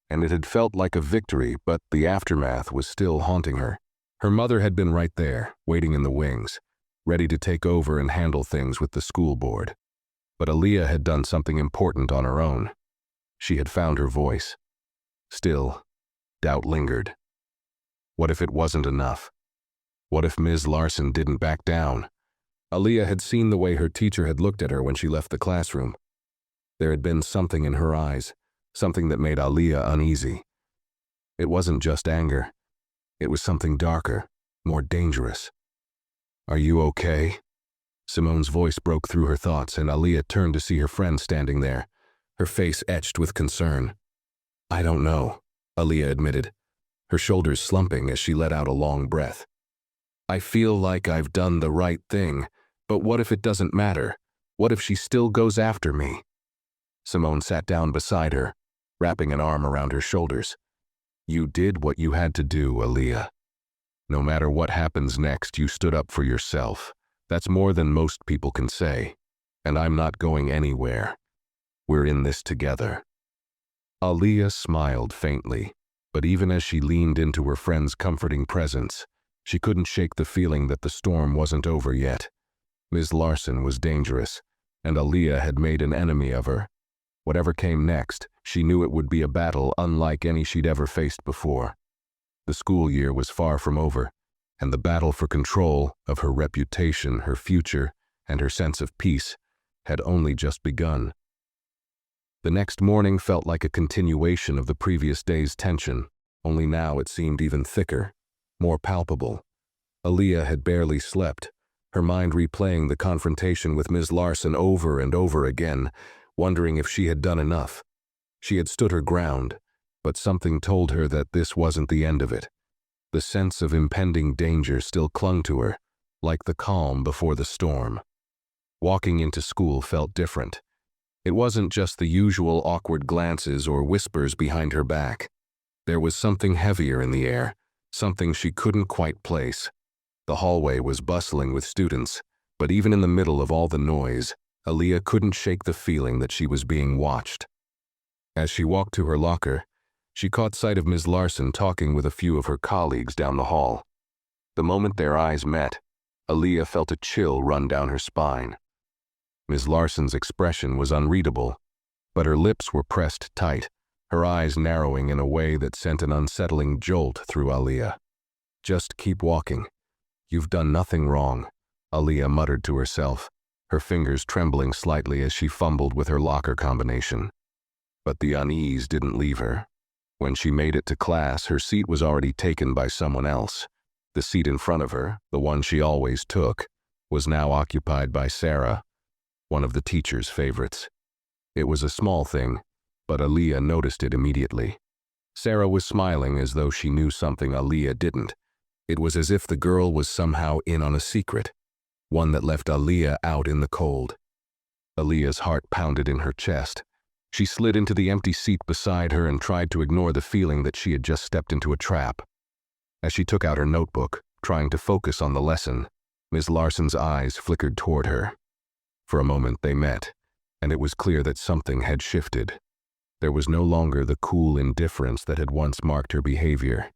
and it had felt like a victory, but the aftermath was still haunting her. Her mother had been right there, waiting in the wings, ready to take over and handle things with the school board. But Aaliyah had done something important on her own. She had found her voice. Still, doubt lingered. What if it wasn't enough? What if Ms. Larson didn't back down? Aaliyah had seen the way her teacher had looked at her when she left the classroom. There had been something in her eyes, something that made Aaliyah uneasy. It wasn't just anger. It was something darker, more dangerous. Are you okay? Simone's voice broke through her thoughts, and Aaliyah turned to see her friend standing there, her face etched with concern. I don't know, Aaliyah admitted, her shoulders slumping as she let out a long breath. I feel like I've done the right thing, but what if it doesn't matter? What if she still goes after me? Simone sat down beside her, wrapping an arm around her shoulders. You did what you had to do, Aaliyah. No matter what happens next, you stood up for yourself. That's more than most people can say. And I'm not going anywhere. We're in this together. Aaliyah smiled faintly, but even as she leaned into her friend's comforting presence, she couldn't shake the feeling that the storm wasn't over yet. Ms. Larson was dangerous, and Aaliyah had made an enemy of her. Whatever came next, she knew it would be a battle unlike any she'd ever faced before. The school year was far from over, and the battle for control of her reputation, her future, and her sense of peace had only just begun. The next morning felt like a continuation of the previous day's tension, only now it seemed even thicker, more palpable. Aaliyah had barely slept, her mind replaying the confrontation with Ms. Larson over and over again, wondering if she had done enough. She had stood her ground, but something told her that this wasn't the end of it. The sense of impending danger still clung to her, like the calm before the storm. Walking into school felt different. It wasn't just the usual awkward glances or whispers behind her back. There was something heavier in the air, something she couldn't quite place. The hallway was bustling with students, but even in the middle of all the noise, Aaliyah couldn't shake the feeling that she was being watched. As she walked to her locker, she caught sight of Ms. Larson talking with a few of her colleagues down the hall. The moment their eyes met, Aaliyah felt a chill run down her spine. Ms. Larson's expression was unreadable, but her lips were pressed tight, her eyes narrowing in a way that sent an unsettling jolt through Aaliyah. Just keep walking. You've done nothing wrong, Aaliyah muttered to herself, her fingers trembling slightly as she fumbled with her locker combination. But the unease didn't leave her. When she made it to class, her seat was already taken by someone else. The seat in front of her, the one she always took, was now occupied by Sarah, one of the teacher's favorites. It was a small thing, but Aaliyah noticed it immediately. Sarah was smiling as though she knew something Aaliyah didn't. It was as if the girl was somehow in on a secret, one that left Aaliyah out in the cold. Aaliyah's heart pounded in her chest. She slid into the empty seat beside her and tried to ignore the feeling that she had just stepped into a trap. As she took out her notebook, trying to focus on the lesson, Ms. Larson's eyes flickered toward her. For a moment they met, and it was clear that something had shifted. There was no longer the cool indifference that had once marked her behavior.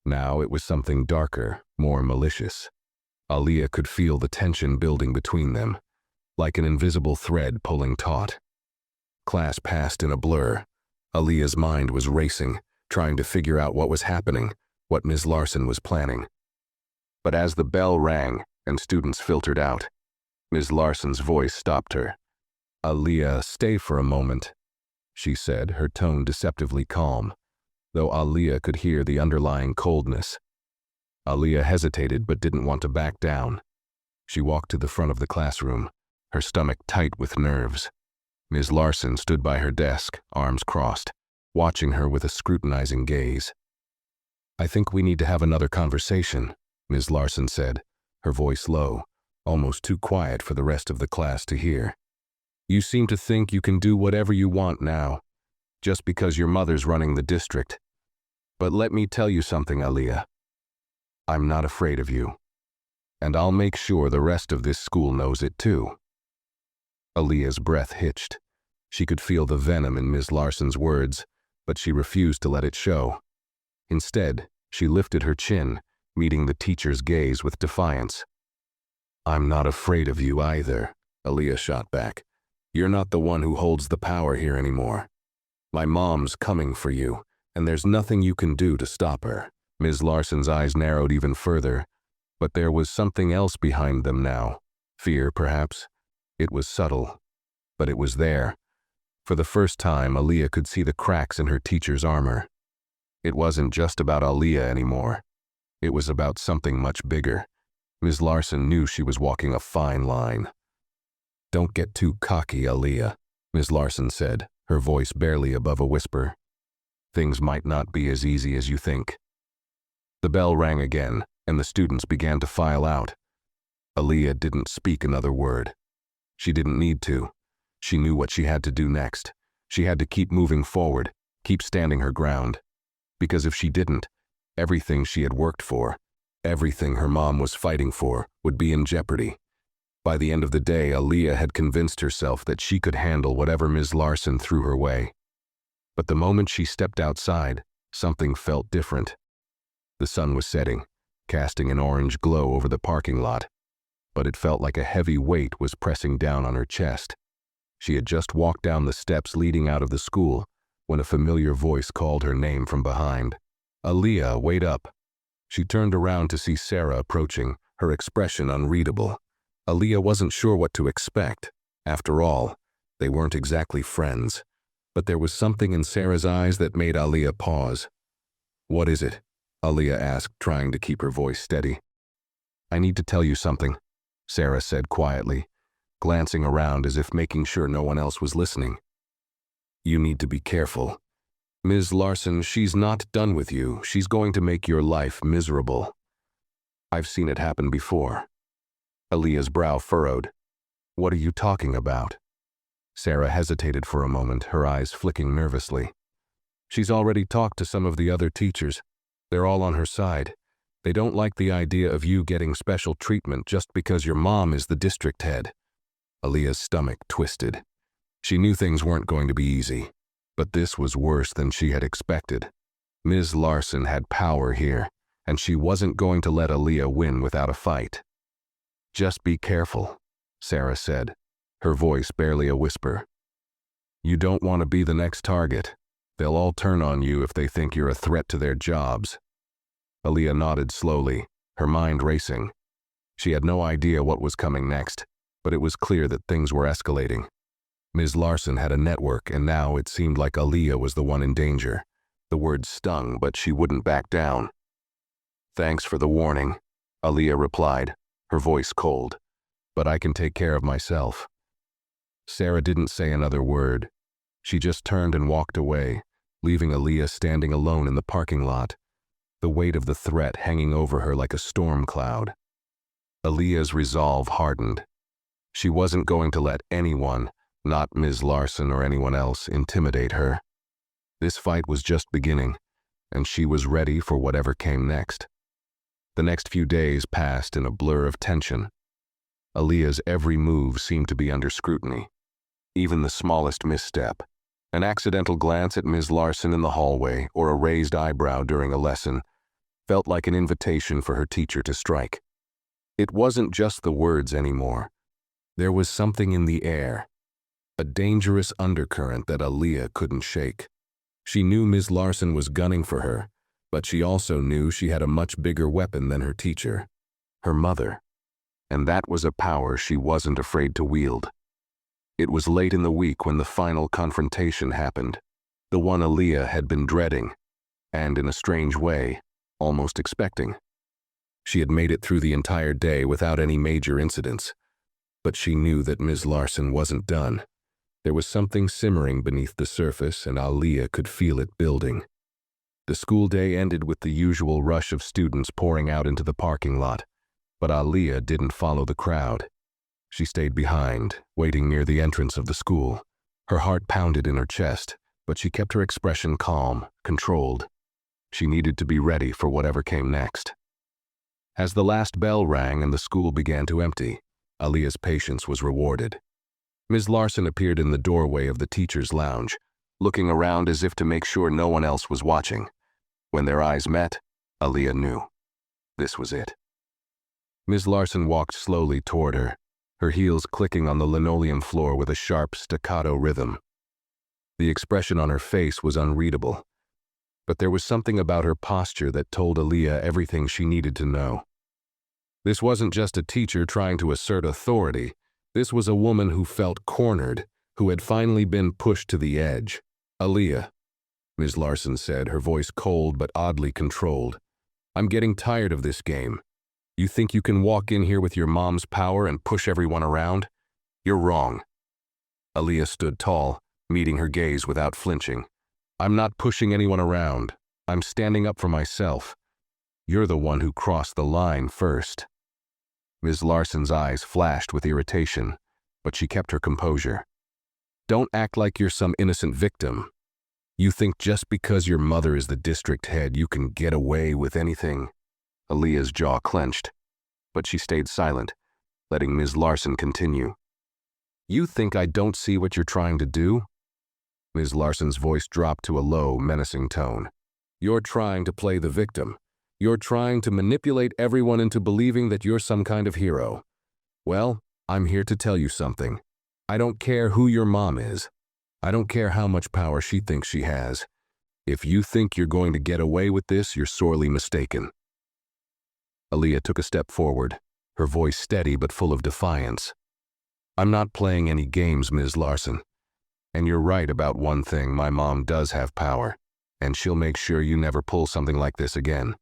Now it was something darker, more malicious. Aaliyah could feel the tension building between them, like an invisible thread pulling taut. Class passed in a blur. Aaliyah's mind was racing, trying to figure out what was happening, what Ms. Larson was planning. But as the bell rang and students filtered out, Ms. Larson's voice stopped her. "Aaliyah, stay for a moment," she said, her tone deceptively calm, though Aaliyah could hear the underlying coldness. Aaliyah hesitated but didn't want to back down. She walked to the front of the classroom, her stomach tight with nerves. Ms. Larson stood by her desk, arms crossed, watching her with a scrutinizing gaze. "I think we need to have another conversation," Ms. Larson said, her voice low, almost too quiet for the rest of the class to hear. "You seem to think you can do whatever you want now, just because your mother's running the district. But let me tell you something, Aaliyah. I'm not afraid of you. And I'll make sure the rest of this school knows it too." Aaliyah's breath hitched. She could feel the venom in Ms. Larson's words, but she refused to let it show. Instead, she lifted her chin, meeting the teacher's gaze with defiance. "I'm not afraid of you either," Aaliyah shot back. "You're not the one who holds the power here anymore. My mom's coming for you, and there's nothing you can do to stop her." Ms. Larson's eyes narrowed even further, but there was something else behind them now. Fear, perhaps. It was subtle, but it was there. For the first time, Aaliyah could see the cracks in her teacher's armor. It wasn't just about Aaliyah anymore. It was about something much bigger. Ms. Larson knew she was walking a fine line. "Don't get too cocky, Aaliyah," Ms. Larson said, her voice barely above a whisper. "Things might not be as easy as you think." The bell rang again, and the students began to file out. Aaliyah didn't speak another word. She didn't need to. She knew what she had to do next. She had to keep moving forward, keep standing her ground. Because if she didn't, everything she had worked for, everything her mom was fighting for, would be in jeopardy. By the end of the day, Aaliyah had convinced herself that she could handle whatever Ms. Larson threw her way. But the moment she stepped outside, something felt different. The sun was setting, casting an orange glow over the parking lot, but it felt like a heavy weight was pressing down on her chest. She had just walked down the steps leading out of the school when a familiar voice called her name from behind. "Aaliyah, wait up." She turned around to see Sarah approaching, her expression unreadable. Aaliyah wasn't sure what to expect. After all, they weren't exactly friends. But there was something in Sarah's eyes that made Aaliyah pause. "What is it?" Aaliyah asked, trying to keep her voice steady. "I need to tell you something," Sarah said quietly, glancing around as if making sure no one else was listening. "You need to be careful. Ms. Larson, she's not done with you. She's going to make your life miserable. I've seen it happen before." Aaliyah's brow furrowed. "What are you talking about?" Sarah hesitated for a moment, her eyes flicking nervously. "She's already talked to some of the other teachers. They're all on her side. They don't like the idea of you getting special treatment just because your mom is the district head." Aaliyah's stomach twisted. She knew things weren't going to be easy, but this was worse than she had expected. Ms. Larson had power here, and she wasn't going to let Aaliyah win without a fight. "Just be careful," Sarah said, her voice barely a whisper. "You don't want to be the next target. They'll all turn on you if they think you're a threat to their jobs." Aaliyah nodded slowly, her mind racing. She had no idea what was coming next, but it was clear that things were escalating. Ms. Larson had a network, and now it seemed like Aaliyah was the one in danger. The words stung, but she wouldn't back down. "Thanks for the warning," Aaliyah replied, her voice cold. "But I can take care of myself." Sarah didn't say another word. She just turned and walked away, leaving Aaliyah standing alone in the parking lot, the weight of the threat hanging over her like a storm cloud. Aaliyah's resolve hardened. She wasn't going to let anyone, not Ms. Larson or anyone else, intimidate her. This fight was just beginning, and she was ready for whatever came next. The next few days passed in a blur of tension. Aaliyah's every move seemed to be under scrutiny. Even the smallest misstep, an accidental glance at Ms. Larson in the hallway or a raised eyebrow during a lesson, felt like an invitation for her teacher to strike. It wasn't just the words anymore. There was something in the air, a dangerous undercurrent that Aaliyah couldn't shake. She knew Ms. Larson was gunning for her, but she also knew she had a much bigger weapon than her teacher, her mother. And that was a power she wasn't afraid to wield. It was late in the week when the final confrontation happened, the one Aaliyah had been dreading, and in a strange way, almost expecting. She had made it through the entire day without any major incidents, but she knew that Ms. Larson wasn't done. There was something simmering beneath the surface, and Aaliyah could feel it building. The school day ended with the usual rush of students pouring out into the parking lot, but Aaliyah didn't follow the crowd. She stayed behind, waiting near the entrance of the school. Her heart pounded in her chest, but she kept her expression calm, controlled. She needed to be ready for whatever came next. As the last bell rang and the school began to empty, Aaliyah's patience was rewarded. Ms. Larson appeared in the doorway of the teacher's lounge, looking around as if to make sure no one else was watching. When their eyes met, Aaliyah knew. This was it. Ms. Larson walked slowly toward her, her heels clicking on the linoleum floor with a sharp staccato rhythm. The expression on her face was unreadable, but there was something about her posture that told Aaliyah everything she needed to know. This wasn't just a teacher trying to assert authority. This was a woman who felt cornered, who had finally been pushed to the edge. "Aaliyah," Ms. Larson said, her voice cold but oddly controlled, "I'm getting tired of this game. You think you can walk in here with your mom's power and push everyone around? You're wrong." Aaliyah stood tall, meeting her gaze without flinching. "I'm not pushing anyone around. I'm standing up for myself. You're the one who crossed the line first." Ms. Larson's eyes flashed with irritation, but she kept her composure. "Don't act like you're some innocent victim. You think just because your mother is the district head you can get away with anything?" Aaliyah's jaw clenched, but she stayed silent, letting Ms. Larson continue. "You think I don't see what you're trying to do?" Ms. Larson's voice dropped to a low, menacing tone. "You're trying to play the victim. You're trying to manipulate everyone into believing that you're some kind of hero. Well, I'm here to tell you something. I don't care who your mom is. I don't care how much power she thinks she has. If you think you're going to get away with this, you're sorely mistaken." Aaliyah took a step forward, her voice steady but full of defiance. "I'm not playing any games, Ms. Larson. And you're right about one thing, my mom does have power, and she'll make sure you never pull something like this again."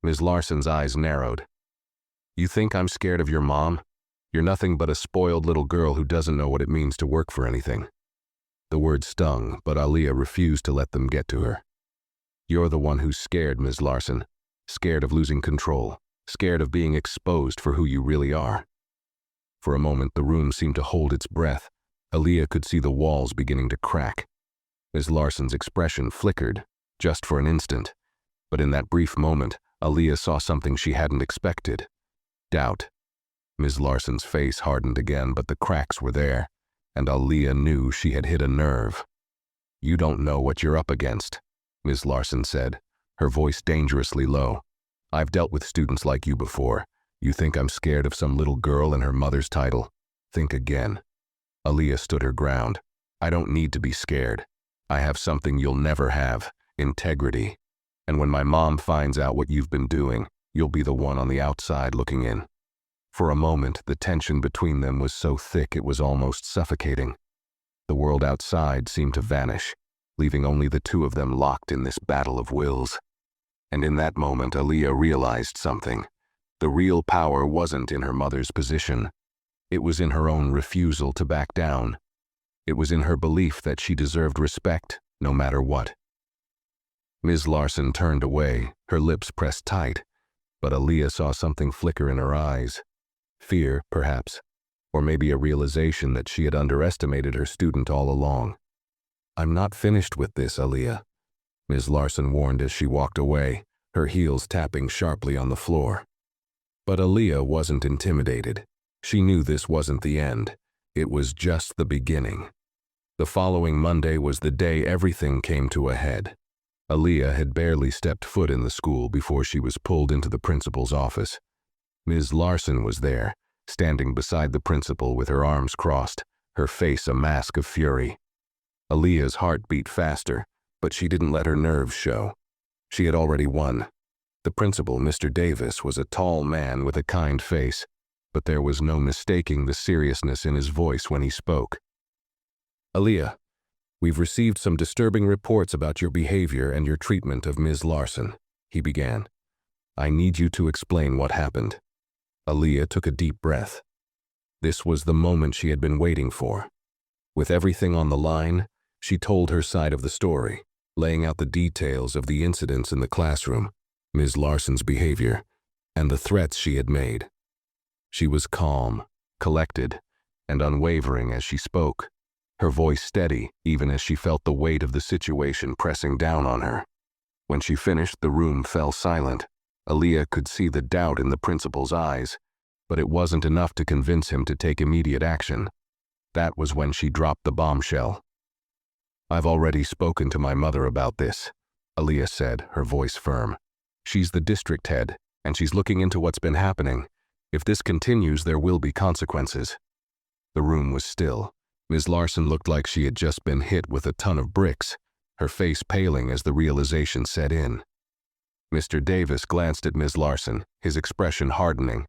Ms. Larson's eyes narrowed. "You think I'm scared of your mom? You're nothing but a spoiled little girl who doesn't know what it means to work for anything." The words stung, but Aaliyah refused to let them get to her. "You're the one who's scared, Ms. Larson. Scared of losing control. Scared of being exposed for who you really are." For a moment, the room seemed to hold its breath. Aaliyah could see the walls beginning to crack. Ms. Larson's expression flickered, just for an instant. But in that brief moment, Aaliyah saw something she hadn't expected. Doubt. Ms. Larson's face hardened again, but the cracks were there, and Aaliyah knew she had hit a nerve. "You don't know what you're up against," Ms. Larson said, her voice dangerously low. "I've dealt with students like you before. You think I'm scared of some little girl and her mother's title? Think again." Aaliyah stood her ground. "I don't need to be scared. I have something you'll never have, integrity. And when my mom finds out what you've been doing, you'll be the one on the outside looking in." For a moment, the tension between them was so thick it was almost suffocating. The world outside seemed to vanish, leaving only the two of them locked in this battle of wills. And in that moment, Aaliyah realized something. The real power wasn't in her mother's position. It was in her own refusal to back down. It was in her belief that she deserved respect, no matter what. Ms. Larson turned away, her lips pressed tight, but Aaliyah saw something flicker in her eyes. Fear, perhaps, or maybe a realization that she had underestimated her student all along. "I'm not finished with this, Aaliyah," Ms. Larson warned as she walked away, her heels tapping sharply on the floor. But Aaliyah wasn't intimidated. She knew this wasn't the end. It was just the beginning. The following Monday was the day everything came to a head. Aaliyah had barely stepped foot in the school before she was pulled into the principal's office. Ms. Larson was there, standing beside the principal with her arms crossed, her face a mask of fury. Aaliyah's heart beat faster, but she didn't let her nerves show. She had already won. The principal, Mr. Davis, was a tall man with a kind face, but there was no mistaking the seriousness in his voice when he spoke. "Aaliyah, we've received some disturbing reports about your behavior and your treatment of Ms. Larson," he began. "I need you to explain what happened." Aaliyah took a deep breath. This was the moment she had been waiting for. With everything on the line, she told her side of the story, laying out the details of the incidents in the classroom, Ms. Larson's behavior, and the threats she had made. She was calm, collected, and unwavering as she spoke, her voice steady even as she felt the weight of the situation pressing down on her. When she finished, the room fell silent. Aaliyah could see the doubt in the principal's eyes, but it wasn't enough to convince him to take immediate action. That was when she dropped the bombshell. "I've already spoken to my mother about this," Aaliyah said, her voice firm. "She's the district head, and she's looking into what's been happening. If this continues, there will be consequences." The room was still. Ms. Larson looked like she had just been hit with a ton of bricks, her face paling as the realization set in. Mr. Davis glanced at Ms. Larson, his expression hardening.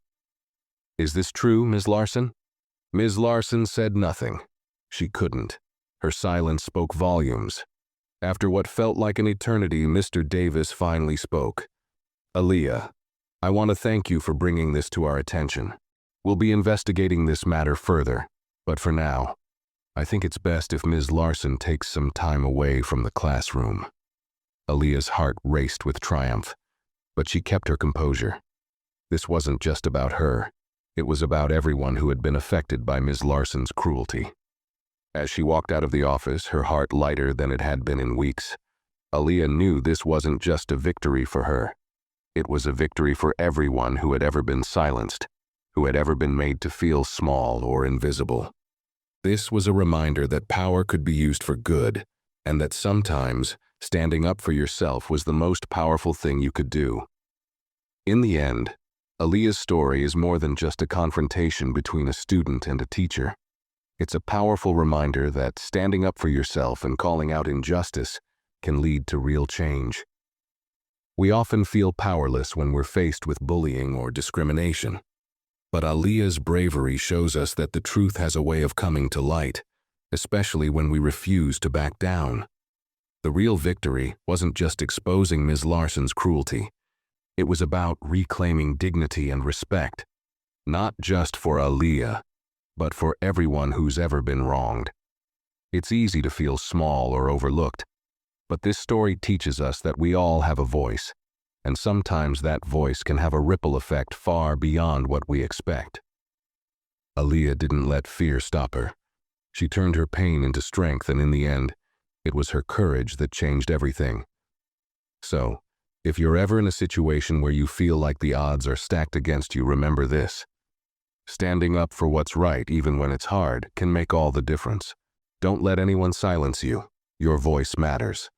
"Is this true, Ms. Larson?" Ms. Larson said nothing. She couldn't. Her silence spoke volumes. After what felt like an eternity, Mr. Davis finally spoke. "Aaliyah, I want to thank you for bringing this to our attention. We'll be investigating this matter further, but for now, I think it's best if Ms. Larson takes some time away from the classroom." Aaliyah's heart raced with triumph, but she kept her composure. This wasn't just about her. It was about everyone who had been affected by Ms. Larson's cruelty. As she walked out of the office, her heart lighter than it had been in weeks. Aaliyah knew this wasn't just a victory for her. It was a victory for everyone who had ever been silenced, who had ever been made to feel small or invisible. This was a reminder that power could be used for good, and that sometimes standing up for yourself was the most powerful thing you could do. In the end, Aaliyah's story is more than just a confrontation between a student and a teacher. It's a powerful reminder that standing up for yourself and calling out injustice can lead to real change. We often feel powerless when we're faced with bullying or discrimination. But Aaliyah's bravery shows us that the truth has a way of coming to light, especially when we refuse to back down. The real victory wasn't just exposing Ms. Larson's cruelty. It was about reclaiming dignity and respect, not just for Aaliyah, but for everyone who's ever been wronged. It's easy to feel small or overlooked, but this story teaches us that we all have a voice, and sometimes that voice can have a ripple effect far beyond what we expect. Aaliyah didn't let fear stop her. She turned her pain into strength, and in the end, it was her courage that changed everything. So, if you're ever in a situation where you feel like the odds are stacked against you, remember this. Standing up for what's right, even when it's hard, can make all the difference. Don't let anyone silence you. Your voice matters.